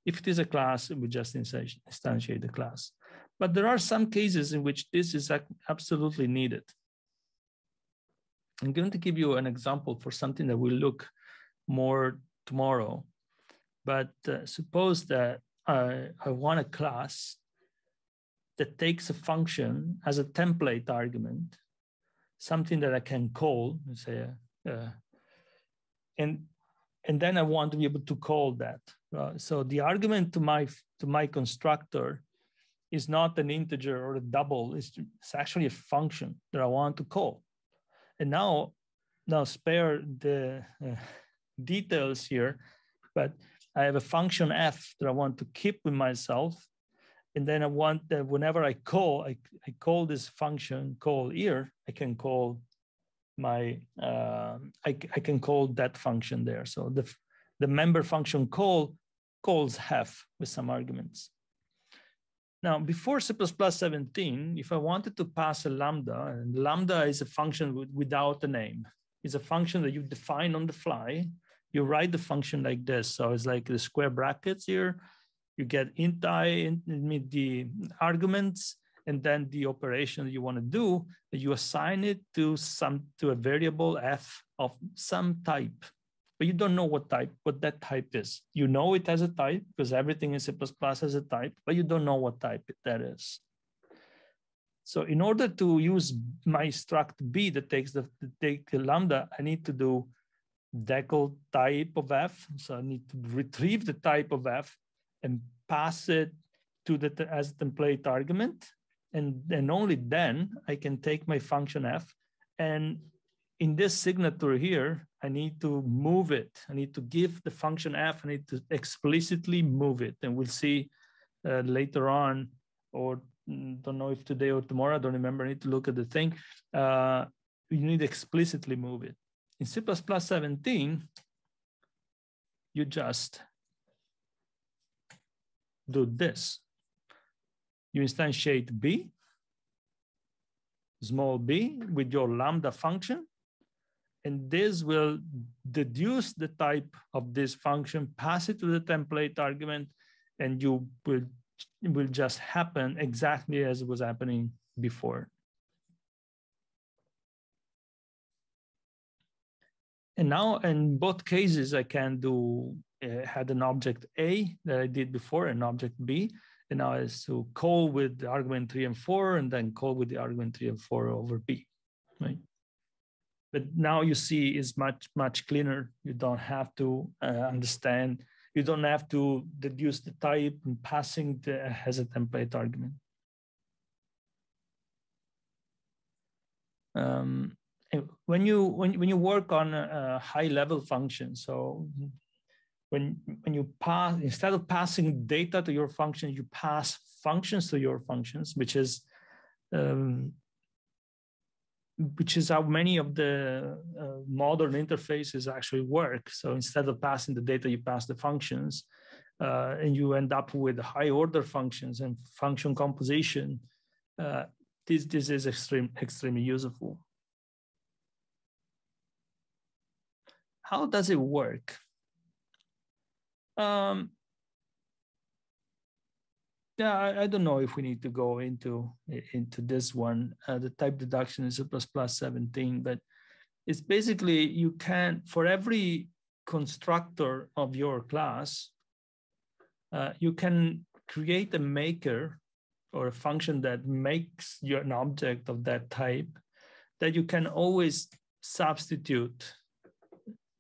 If it is a class, it will just instantiate the class. But there are some cases in which this is absolutely needed. I'm going to give you an example for something that we'll look more tomorrow. But suppose that I want a class that takes a function as a template argument, something that I can call, let's say, and then I want to be able to call that. So the argument to my constructor is not an integer or a double. It's actually a function that I want to call. And now spare the details here, but I have a function f that I want to keep with myself. And then I want that whenever I call this function call here, I can call my, I can call that function there. So the member function calls hef with some arguments. Now, before C++ 17, if I wanted to pass a lambda, and lambda is a function without a name. It's a function that you define on the fly. You write the function like this. So it's like the square brackets here. You get int I, the arguments, and then the operation that you want to do, you assign it to a variable f of some type. but you don't know what that type is. You know it has a type because everything in C++ has a type, but you don't know what type that is. So in order to use my struct B that takes the lambda, I need to do decal type of f. So I need to retrieve the type of f and pass it to as a template argument. And only then I can take my function f. And in this signature here, I need to move it. I need to give the function f, I need to explicitly move it. And we'll see later on, or don't know if today or tomorrow, I don't remember, I need to look at the thing. You need to explicitly move it. In C++ 17, you just do this. You instantiate b, small b, with your lambda function, and this will deduce the type of this function, pass it to the template argument, and it will just happen exactly as it was happening before. And now in both cases, I can do, had an object A that I did before, an object B, and now is to call with the argument 3 and 4, and then call with the argument 3 and 4 over B, right? But now you see it's much cleaner. You don't have to understand. You don't have to deduce the type and passing as a template argument. When you work on a high-level function, so when you pass, instead of passing data to your function, you pass functions to your functions, which is how many of the modern interfaces actually work. So instead of passing the data, you pass the functions, and you end up with high-order functions and function composition. This is extremely useful. How does it work? Yeah, I don't know if we need to go into this one, the type deduction in C++ 17, but it's basically you can, for every constructor of your class, you can create a maker or a function that makes you an object of that type that you can always substitute.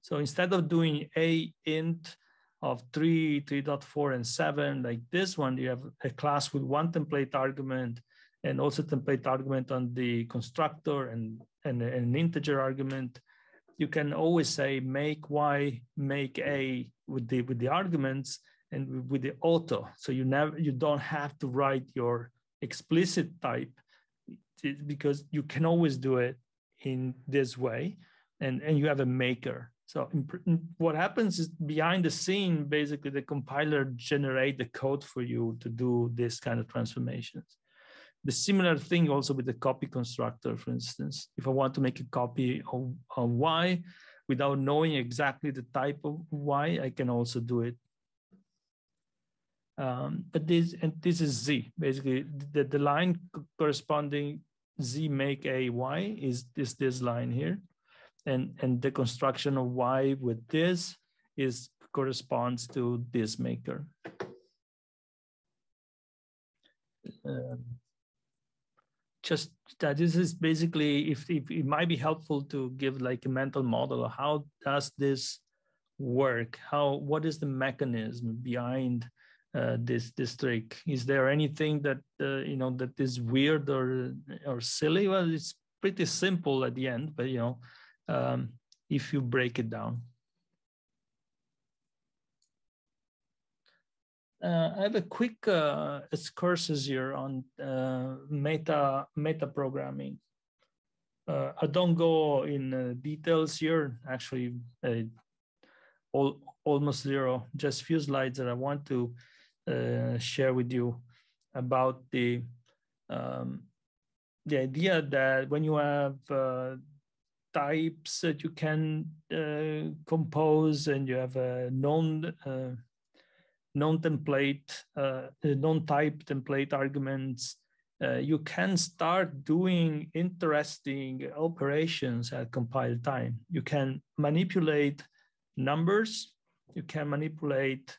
So instead of doing a int of 3, 3.4, and 7, like this one, you have a class with one template argument and also template argument on the constructor and an integer argument. You can always say make y, make a with the arguments and with the auto. So you don't have to write your explicit type because you can always do it in this way, and you have a maker. So what happens is behind the scene, basically the compiler generate the code for you to do this kind of transformations. The similar thing also with the copy constructor, for instance. If I want to make a copy of y without knowing exactly the type of y, I can also do it. But this is z. Basically, the line corresponding z make a y is this line here. And the construction of y with this corresponds to this maker. Just that this is basically, if it might be helpful to give like a mental model of how does this work? What is the mechanism behind this trick? Is there anything that that is weird or silly? Well, it's pretty simple at the end, but if you break it down. I have a quick excursus here on meta programming. I don't go in details here, actually almost zero, just few slides that I want to share with you about the idea that when you have types that you can compose and you have a non-type template arguments, you can start doing interesting operations at compile time. You can manipulate numbers. You can manipulate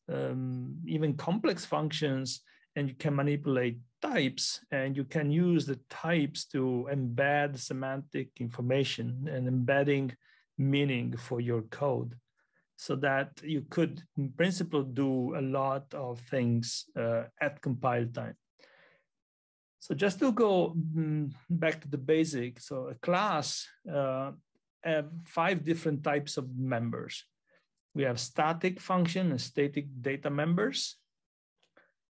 even complex functions, and you can manipulate types, and you can use the types to embed semantic information and embedding meaning for your code, so that you could, in principle, do a lot of things at compile time. So just to go back to the basic, so a class have 5 different types of members. We have static function and static data members.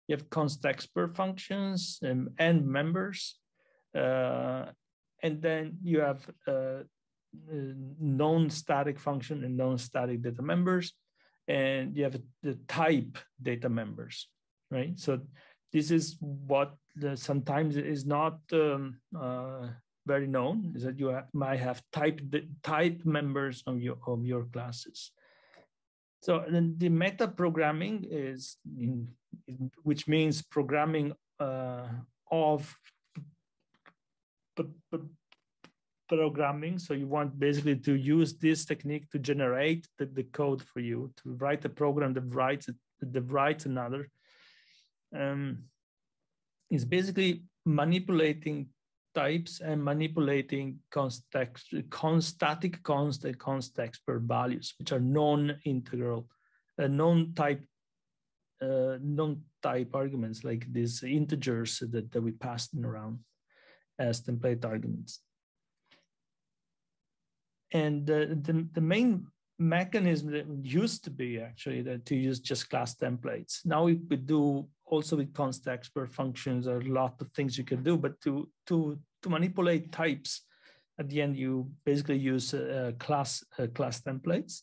You have const expert functions and members. And then you have non-static function and non-static data members. And you have the type data members, right? So this is what sometimes is not very known, is that you might have type members of your classes. So then the meta programming is, which means programming of programming. So you want basically to use this technique to generate the code for you, to write a program that writes another. Is basically manipulating types and manipulating static const and const expert values, which are non-integral, non-type arguments, like these integers that we passed around as template arguments. And the main mechanism that used to be actually that to use just class templates. Now we could do also with const expert functions, there are a lot of things you can do, but to manipulate types, at the end you basically use class templates.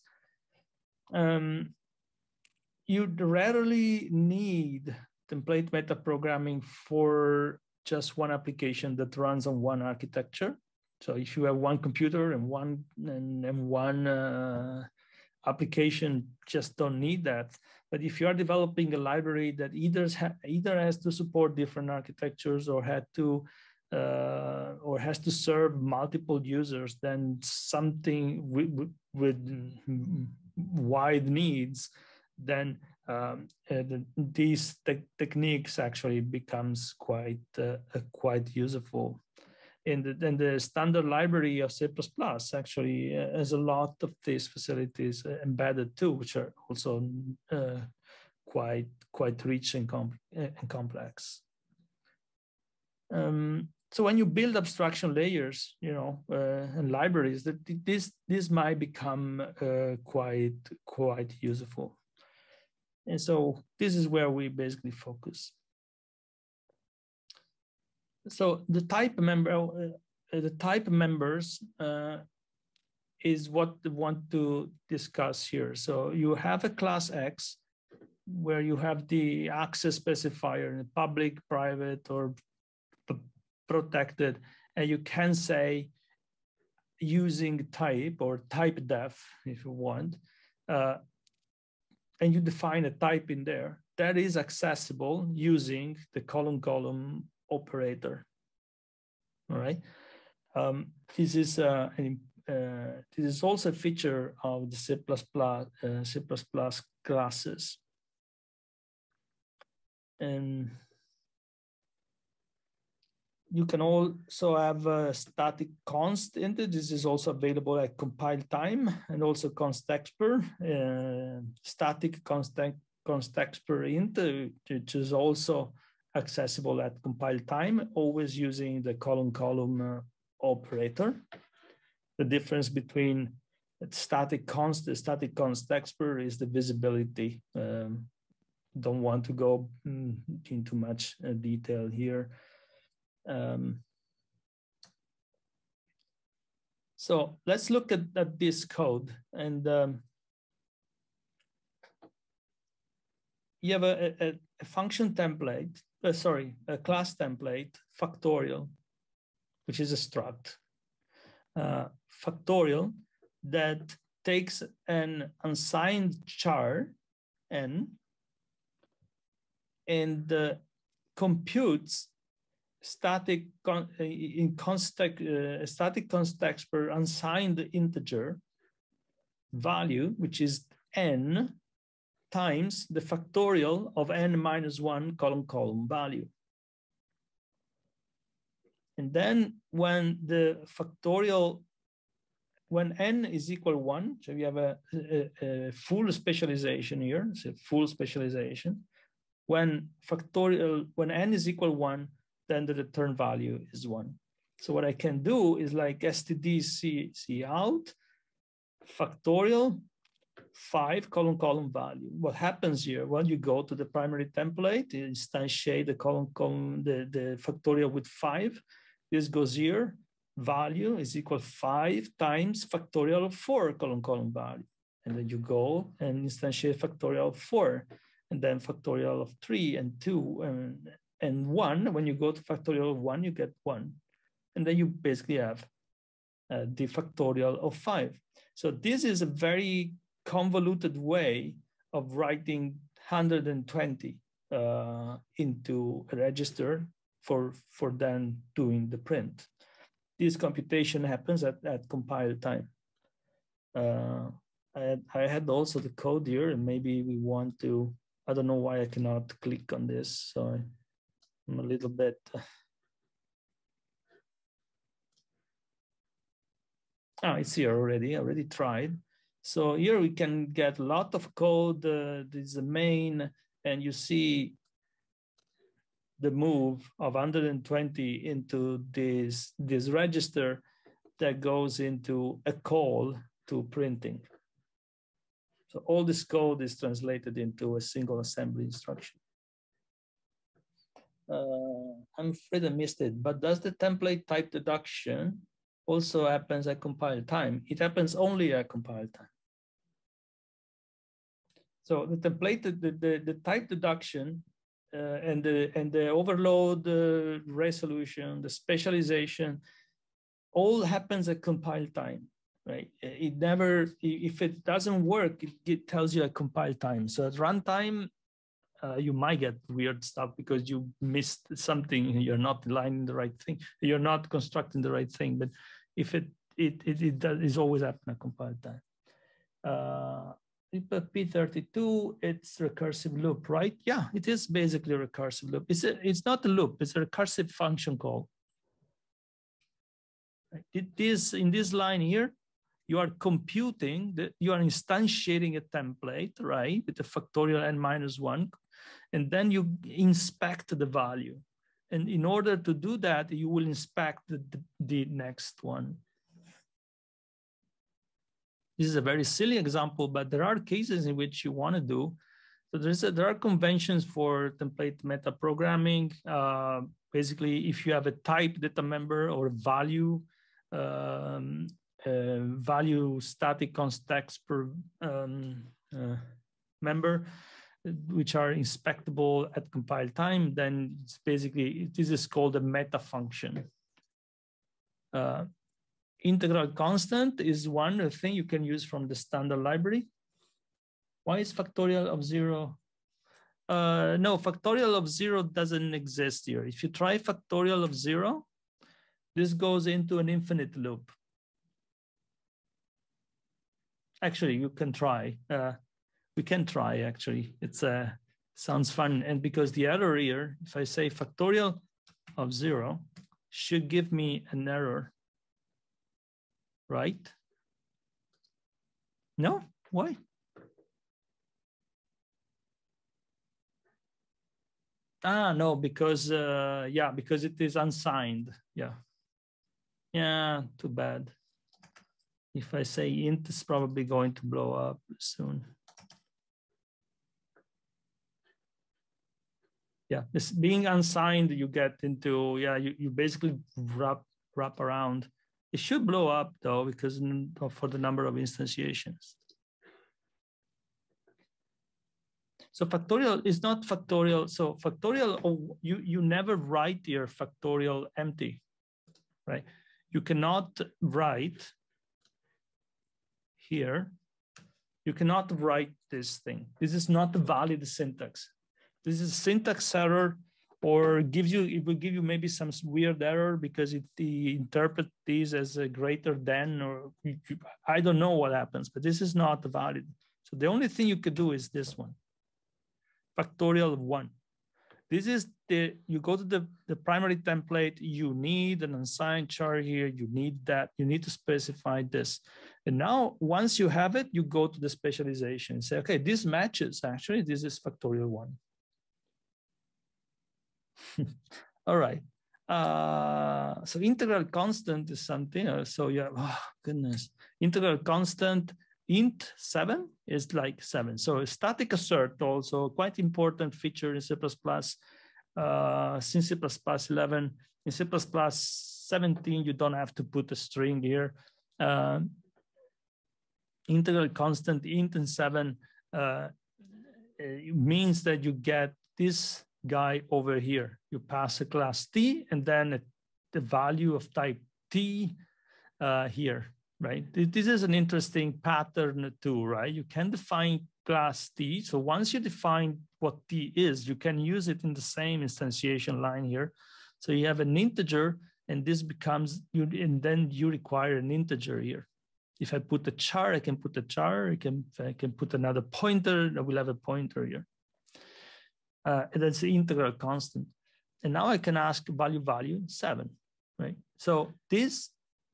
You rarely need template meta programming for just one application that runs on one architecture. So if you have one computer and one application, just don't need that. But if you are developing a library that either has to support different architectures or has to serve multiple users, then something with wide needs, then these techniques actually becomes quite useful. And the standard library of C++ actually has a lot of these facilities embedded too, which are also quite rich and complex. So when you build abstraction layers, and libraries, this might become quite useful. And so this is where we basically focus. So the type members is what we want to discuss here. So you have a class X where you have the access specifier in public, private, or protected, and you can say using type or typedef if you want, and you define a type in there that is accessible using the column operator. All right. This is also a feature of the C++ classes. And you can also have a static const int. This is also available at compile time, and also const expert, static const expert int, which is also accessible at compile time, always using the column operator. The difference between static const expert is the visibility. Don't want to go into much detail here. So let's look at this code, and you have a function template, a class template, factorial, which is a struct. Factorial that takes an unsigned char n and computes static const expert unsigned integer value, which is n times the factorial of n minus 1 column value. And then when the factorial, when n is equal 1, so we have a full specialization here, it's a full specialization. When factorial, when n is equal 1, then the return value is 1. So what I can do is like std out factorial 5 column value. What happens here? Well, you go to the primary template, you instantiate the the factorial with 5. This goes here. Value is equal 5 times factorial of 4 column value. And then you go and instantiate factorial of 4, and then factorial of 3 and 2 and 1. When you go to factorial of 1, you get 1. And then you basically have the factorial of 5. So this is a very convoluted way of writing 120 into a register for then doing the print. This computation happens at compile time. I had also the code here, and maybe we want to, I don't know why I cannot click on this. So I'm a little bit. It's here already. I already tried. So here we can get a lot of code. This is the main, and you see the move of 120 into this register that goes into a call to printing. So all this code is translated into a single assembly instruction. I'm afraid I missed it, but does the template type deduction also happens at compile time? It happens only at compile time. So the template, the type deduction and the overload resolution, the specialization, all happens at compile time, right? It never, if it doesn't work, it tells you at compile time. So at runtime, you might get weird stuff because you missed something, you're not aligning the right thing, you're not constructing the right thing. But if it is always happening at compile time. P32, it's recursive loop, right? Yeah, it is basically a recursive loop. It's not a loop, it's a recursive function call. It is in this line here, you are computing, you are instantiating a template, right? With the factorial n minus 1, and then you inspect the value. And in order to do that, you will inspect the next one. This is a very silly example, but there are cases in which you want to do. So there are conventions for template meta programming. Basically, if you have a type data member or a value, value static context per member, which are inspectable at compile time, then it's basically, this is called a meta function. Integral constant is one thing you can use from the standard library. Why is factorial of 0? No, factorial of 0 doesn't exist here. If you try factorial of 0, this goes into an infinite loop. Actually, you can try. We can try, actually. It's sounds fun. And because the error here, if I say factorial of 0, should give me an error. Right? No? Why? No, because yeah, because it is unsigned. Yeah. Yeah, too bad. If I say int, it's probably going to blow up soon. Yeah, this being unsigned, you get into, yeah, you basically wrap around. It should blow up though, because for the number of instantiations. So factorial is not factorial. So factorial, you never write your factorial empty, right? You cannot write here. You cannot write this thing. This is not a valid syntax. This is syntax error or it will give you maybe some weird error because it interpret these as a greater than, or I don't know what happens, but this is not valid. So the only thing you could do is this one, factorial of 1. This is you go to the primary template, you need an unsigned char here, you need that, you need to specify this. And now, once you have it, you go to the specialization and say, okay, this matches, actually, this is factorial 1. All right. So integral constant is something. So you have, oh goodness, integral constant int 7 is like 7. So a static assert also quite important feature in C++. Since C++ 11, in C++ 17, you don't have to put a string here. Integral constant int and 7 it means that you get this guy over here. You pass a class T and then the value of type T here, right? This is an interesting pattern too, right? You can define class T. So once you define what T is, you can use it in the same instantiation line here. So you have an integer and this becomes, and then you require an integer here. If I put a char, I can put a char. I can put another pointer. I will have a pointer here. And that's the integral constant. And now I can ask value 7, right? So this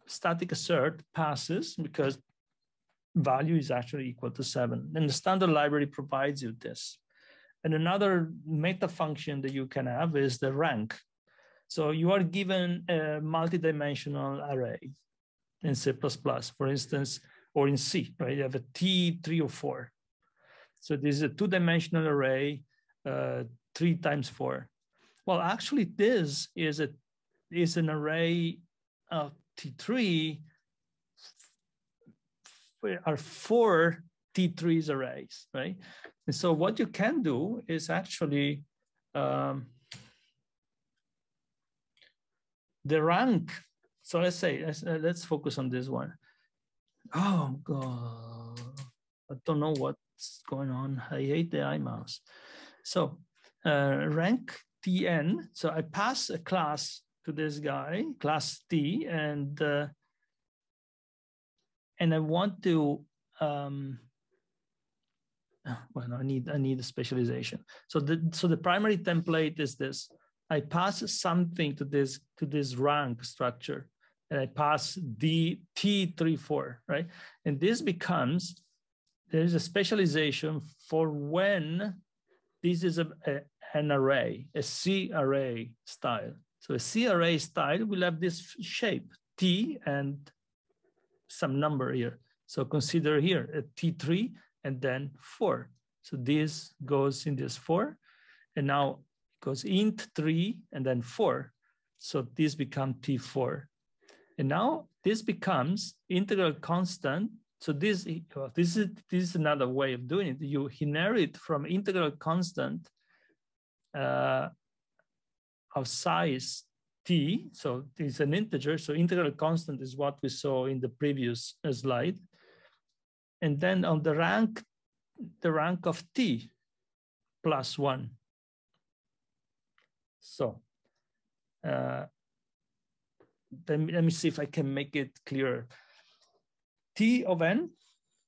static assert passes because value is actually equal to 7. And the standard library provides you this. And another meta function that you can have is the rank. So you are given a multi-dimensional array in C++, for instance, or in C, right? You have a T, 3 or 4. So this is a 2-dimensional array, 3 times 4. Well, actually, this is an array of T3 are 4 T3's arrays, right? And so what you can do is actually the rank. So let's say, let's focus on this one. Oh God, I don't know what's going on. I hate the iMouse. So rank T_n. So I pass a class to this guy, class T, and I want to. Well, I need a specialization. So the primary template is this. I pass something to this rank structure, and I pass the T34, right? And this becomes, there is a specialization for when this is an array, a C array style. So a C array style will have this shape, T and some number here. So consider here a T3 and then 4. So this goes in this 4, and now it goes int 3 and then 4. So this becomes T4. And now this becomes integral constant. So this is another way of doing it. You inherit from integral constant of size T. So it's an integer. So integral constant is what we saw in the previous slide. And then on the rank of T plus 1. So let me see if I can make it clearer. T of n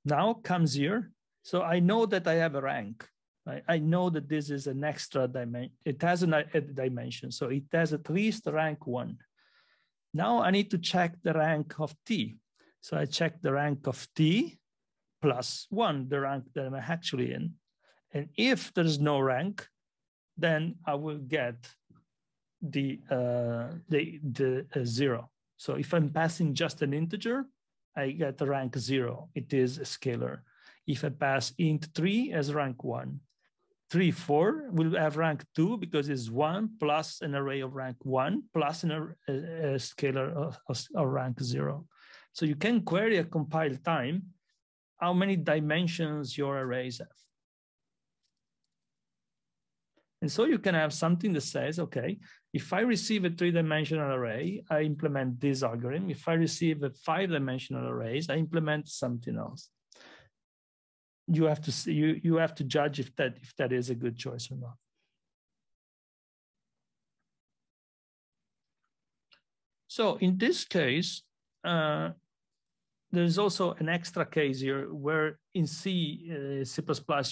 now comes here. So I know that I have a rank. Right? I know that this is an extra dimension. It has a dimension. So it has at least rank 1. Now I need to check the rank of T. So I check the rank of T plus 1, the rank that I'm actually in. And if there's no rank, then I will get the 0. So if I'm passing just an integer, I get the rank 0. It is a scalar. If I pass int 3 as rank 1, 3, 4 will have rank 2 because it's 1 plus an array of rank 1 plus a scalar of rank 0. So you can query a compile time how many dimensions your arrays have. And so you can have something that says, okay, if I receive a 3-dimensional array, I implement this algorithm. If I receive a 5-dimensional array, I implement something else. You have to see, you have to judge if that is a good choice or not. So in this case, there's also an extra case here where in C, C++,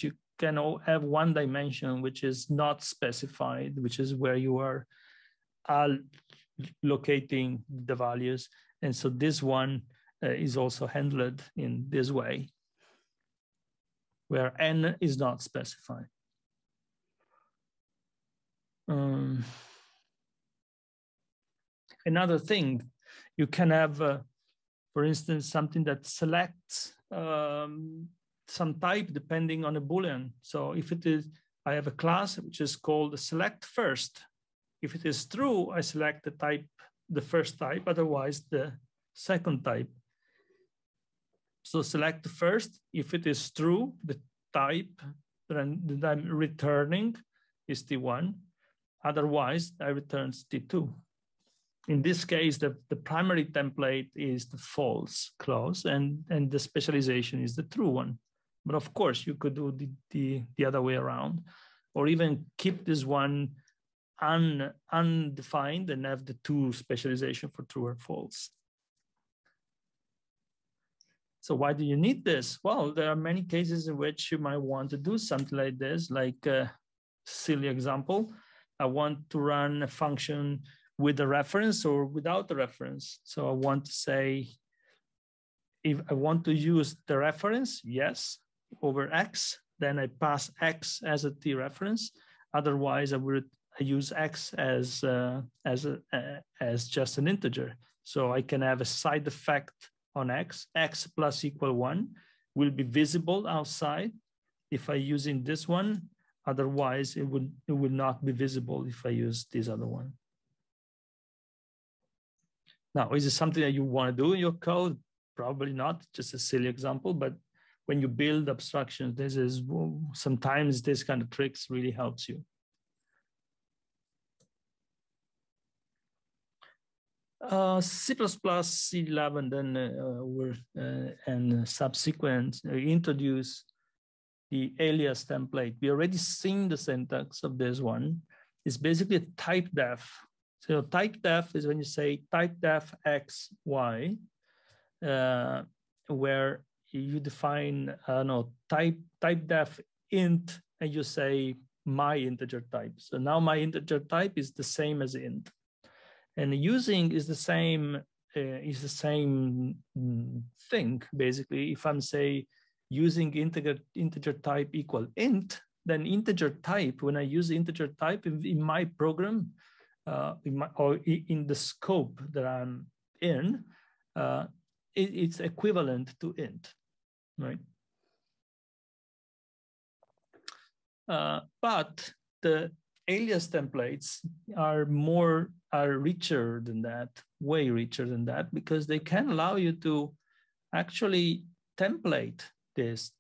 you can have one dimension which is not specified, which is where you are locating the values. And so this one is also handled in this way, where n is not specified. Another thing, you can have, for instance, something that selects some type depending on a Boolean. So if it is, I have a class which is called select first. If it is true, I select the type, the first type, otherwise the second type. So select the first. If it is true, the type that I'm returning is T1. Otherwise, I returns T2. In this case, the primary template is the false clause, and the specialization is the true one. But of course, you could do the other way around, or even keep this one undefined and have the two specialization for true or false. So why do you need this? Well, there are many cases in which you might want to do something like this, like a silly example. I want to run a function with a reference or without a reference. So I want to say, if I want to use the reference, yes, over X, then I pass X as a T reference. Otherwise, I use X as just an integer. So I can have a side effect on X. X plus equal 1 will be visible outside if I using this one. Otherwise, it would not be visible if I use this other one. Now, is it something that you want to do in your code? Probably not, just a silly example. But when you build abstractions, this is sometimes this kind of tricks really helps you. C++, C11, then and subsequent introduce the alias template. We already seen the syntax of this one. It's basically a typedef. So typedef is when you say typedef x, y, where you define, typedef int, and you say my integer type. So now my integer type is the same as int. And using is the same thing, basically. If I'm say using integer type equal int, then integer type, when I use integer type in my program, in the scope that I'm in, it's equivalent to int, right? But the alias templates are richer than that, way richer than that, because they can allow you to actually template this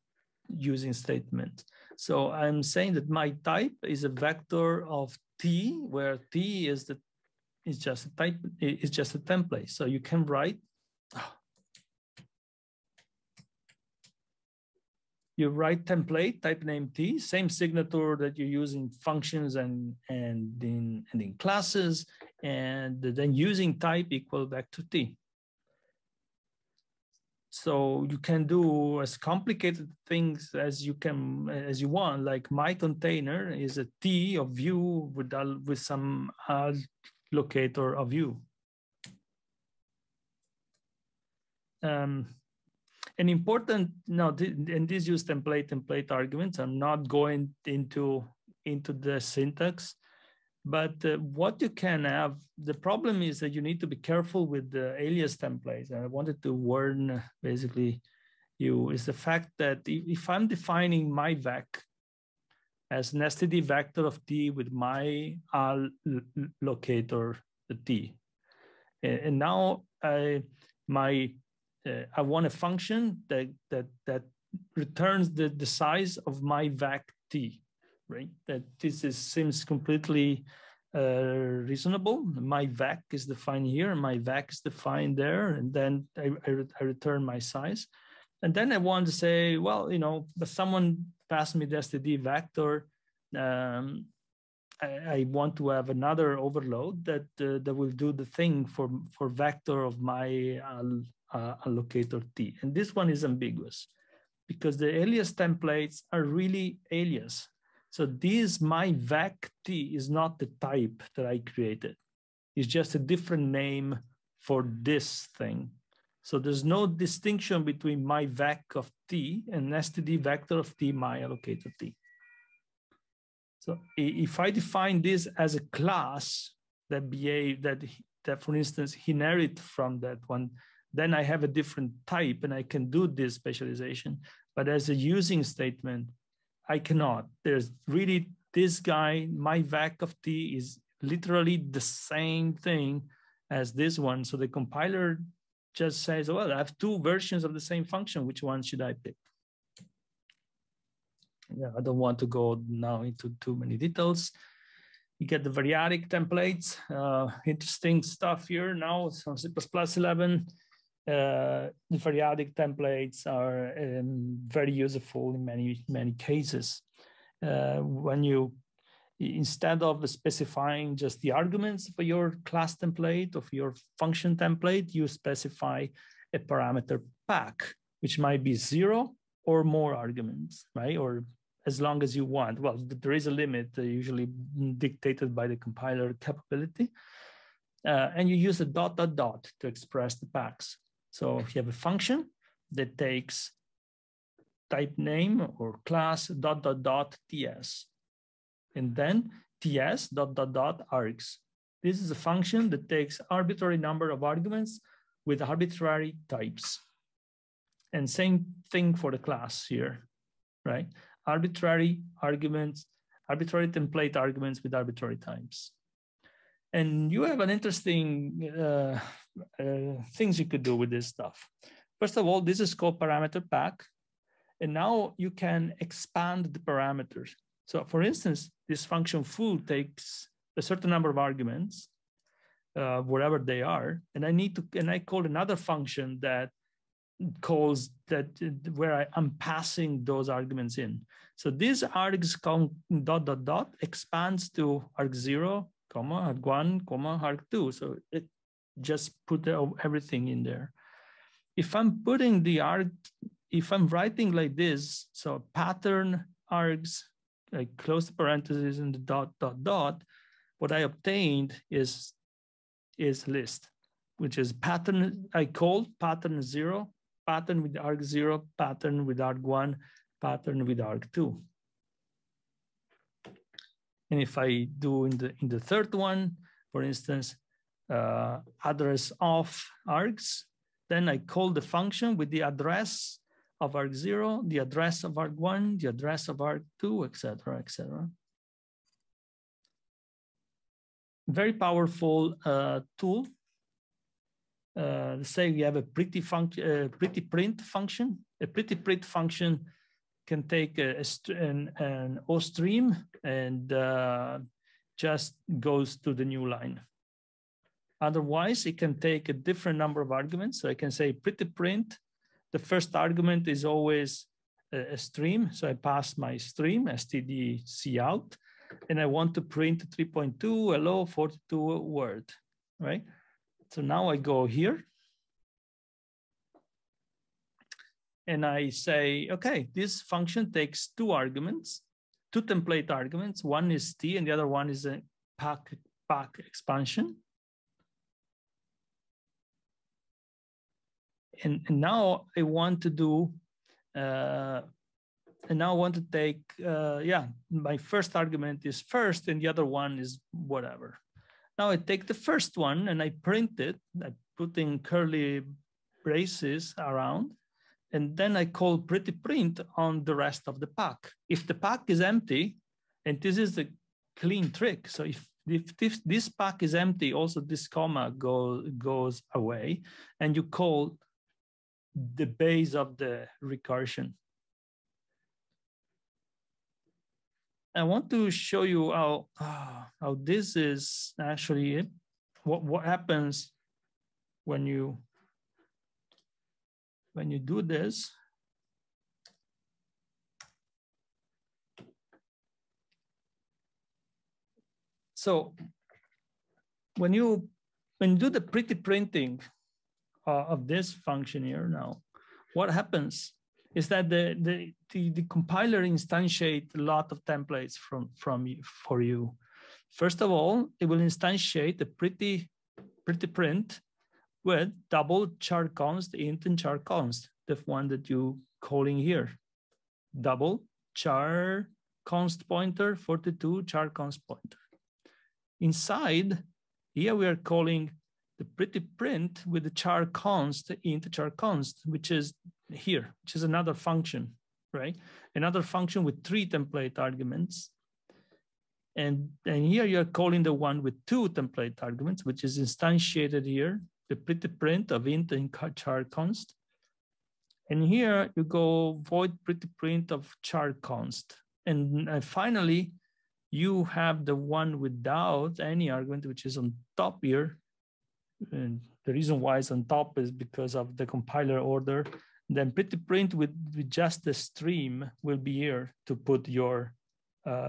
using statement. So I'm saying that my type is a vector of T, where T is just a type, it's just a template. So you can write, you write template, type name T, same signature that you use in functions and in classes, and then using type equal back to T. So you can do as complicated things as you want. Like my container is a T of view with some locator of view. An important, and these use template arguments. I'm not going into the syntax, but what you can have, the problem is that you need to be careful with the alias templates. And I wanted to warn basically you is the fact that if I'm defining my vec as an std vector of T with my locator, the T, and now I want a function that returns the size of my vec T, right? That seems completely reasonable. My vec is defined here, and my vec is defined there, and then I return my size. And then I want to say, well, but someone passed me the std vector, I want to have another overload that that will do the thing for vector of my allocator T. And this one is ambiguous because the alias templates are really alias. So this my vec T is not the type that I created. It's just a different name for this thing. So there's no distinction between my vec of T and std vector of T, my allocator T. So if I define this as a class that behave that for instance inherit from that one, then I have a different type and I can do this specialization. But as a using statement, I cannot. There's really this guy, my vec of T is literally the same thing as this one. So the compiler just says, well, I have two versions of the same function. Which one should I pick? Yeah, I don't want to go now into too many details. You get the variadic templates, interesting stuff here now. So C++ 11, the variadic templates are very useful in many cases. When you, instead of specifying just the arguments for your class template or for your function template, you specify a parameter pack, which might be 0 or more arguments, right? Or as long as you want. Well, there is a limit usually dictated by the compiler capability. And you use a ... to express the packs. So if you have a function that takes type name or class ... ts, and then ts ... args. This is a function that takes arbitrary number of arguments with arbitrary types. And same thing for the class here, right? Arbitrary arguments, arbitrary template arguments with arbitrary types. And you have an interesting things you could do with this stuff. First of all, this is called parameter pack. And now you can expand the parameters. So for instance, this function foo takes a certain number of arguments, wherever they are. And I call another function that calls that where I'm passing those arguments in. So this args expands to arg0, arg1, arg2. So it just put everything in there. If I'm putting the arg, if I'm writing like this, so pattern args, I close the parentheses and the ... what I obtained is list, which is pattern, I called pattern 0, pattern with arg0, pattern with arg1, pattern with arg2. And if I do in the third one, for instance, address of args, then I call the function with the address of arg0, the address of arg1, the address of arg2, etc., etc. Very powerful tool. Say we have a pretty print function. A pretty print function can take an O stream and just goes to the new line. Otherwise, it can take a different number of arguments. So I can say pretty print. The first argument is always a stream. So I pass my stream, std cout, and I want to print 3.2, hello, 42 word, right? So now I go here. And I say, okay, this function takes two arguments, two template arguments. One is T and the other one is a pack expansion. And now I want to do, and now I want to take, my first argument is first and the other one is whatever. Now I take the first one and I print it, I put in curly braces around, and then I call pretty print on the rest of the pack. If the pack is empty, and this is the clean trick. So if this pack is empty, also this comma goes away, and you call the base of the recursion. I want to show you how this is actually what happens when you do this. So when you do the pretty printing of this function here now, what happens is that the compiler instantiates a lot of templates for you. First of all, it will instantiate the pretty print with double char const int and char const, the one that you calling here. Double char const pointer 42 char const pointer. Inside here we are calling the pretty print with the char const int char const, which is here, which is another function, right? Another function with 3 template arguments. And here you're calling the one with 2 template arguments, which is instantiated here, the pretty print of int and char const. And here you go void pretty print of char const. And finally, you have the one without any argument, which is on top here. And the reason why it's on top is because of the compiler order. Then pretty print with just the stream will be here to put your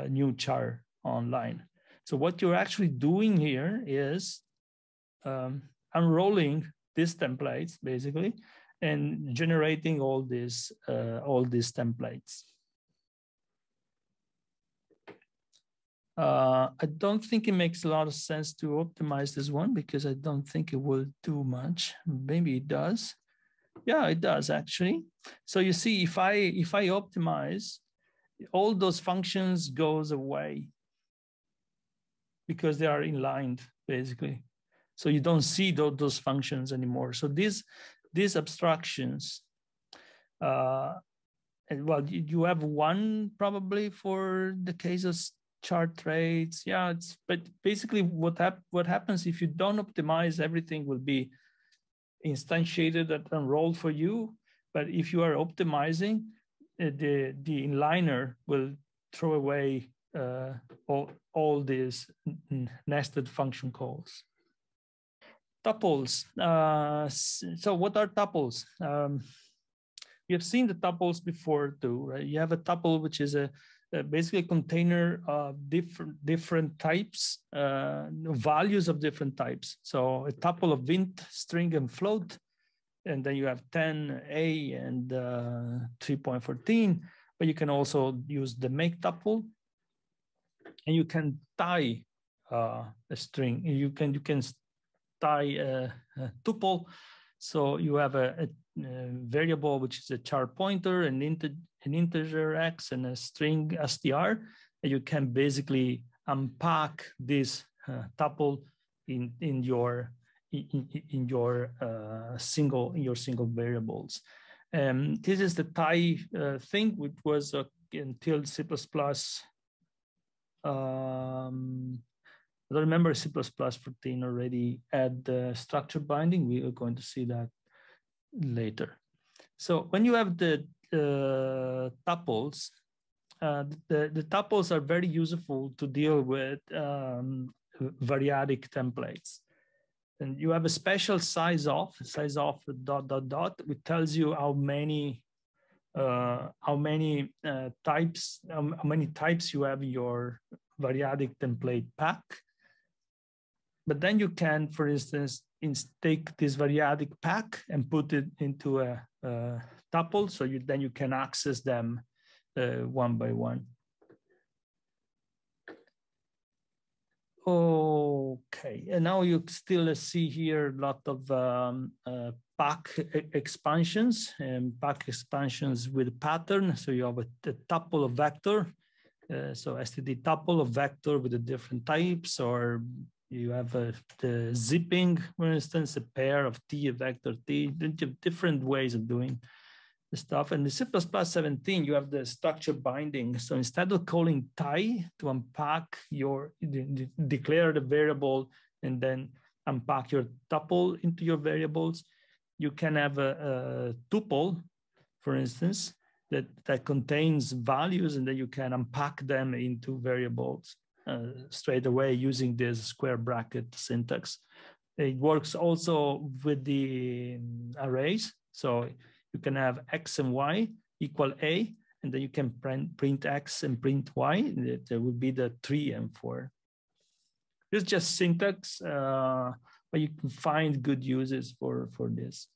new char online. So what you're actually doing here is unrolling these templates basically and generating all these templates. I don't think it makes a lot of sense to optimize this one because I don't think it will do much. Maybe it does. Yeah, it does actually. So you see, if I optimize, all those functions goes away because they are inlined basically. So you don't see those functions anymore. So these abstractions, and well, you have one probably for the case of chart traits. Yeah, but basically what happens if you don't optimize, everything will be instantiated and unrolled for you. But if you are optimizing, the inliner will throw away all these nested function calls. Tuples. So what are tuples? You have seen the tuples before too, right? You have a tuple, which is basically a container of different types, values of different types. So a tuple of int, string, and float, and then you have 10, A, and 3.14. But you can also use the make tuple, and you can tie a string. You can tie a tuple. So you have a variable which is a char pointer, an integer x, and a string str, and you can basically unpack this tuple in your single variables. This is the tie thing, which was until C++. I don't remember C++ 14 already had the structure binding. We are going to see that later. So when you have the tuples, the tuples are very useful to deal with variadic templates. And you have a special size of dot, which tells you how many types you have in your variadic template pack. But then you can, for instance, take this variadic pack and put it into a tuple, so then you can access them one by one. Okay, and now you still see here a lot of pack expansions and pack expansions with pattern. So you have a tuple of vector, so std tuple of vector with the different types, or you have the zipping, for instance, a pair of T, a vector T, different ways of doing the stuff. And the C++ 17, you have the structure binding. So instead of calling tie to unpack declare the variable and then unpack your tuple into your variables, you can have a tuple, for instance, that contains values, and then you can unpack them into variables straight away using this square bracket syntax. It works also with the arrays. So you can have X and Y equal A, and then you can print X and print Y. There will be the 3 and 4. It's just syntax, but you can find good uses for this.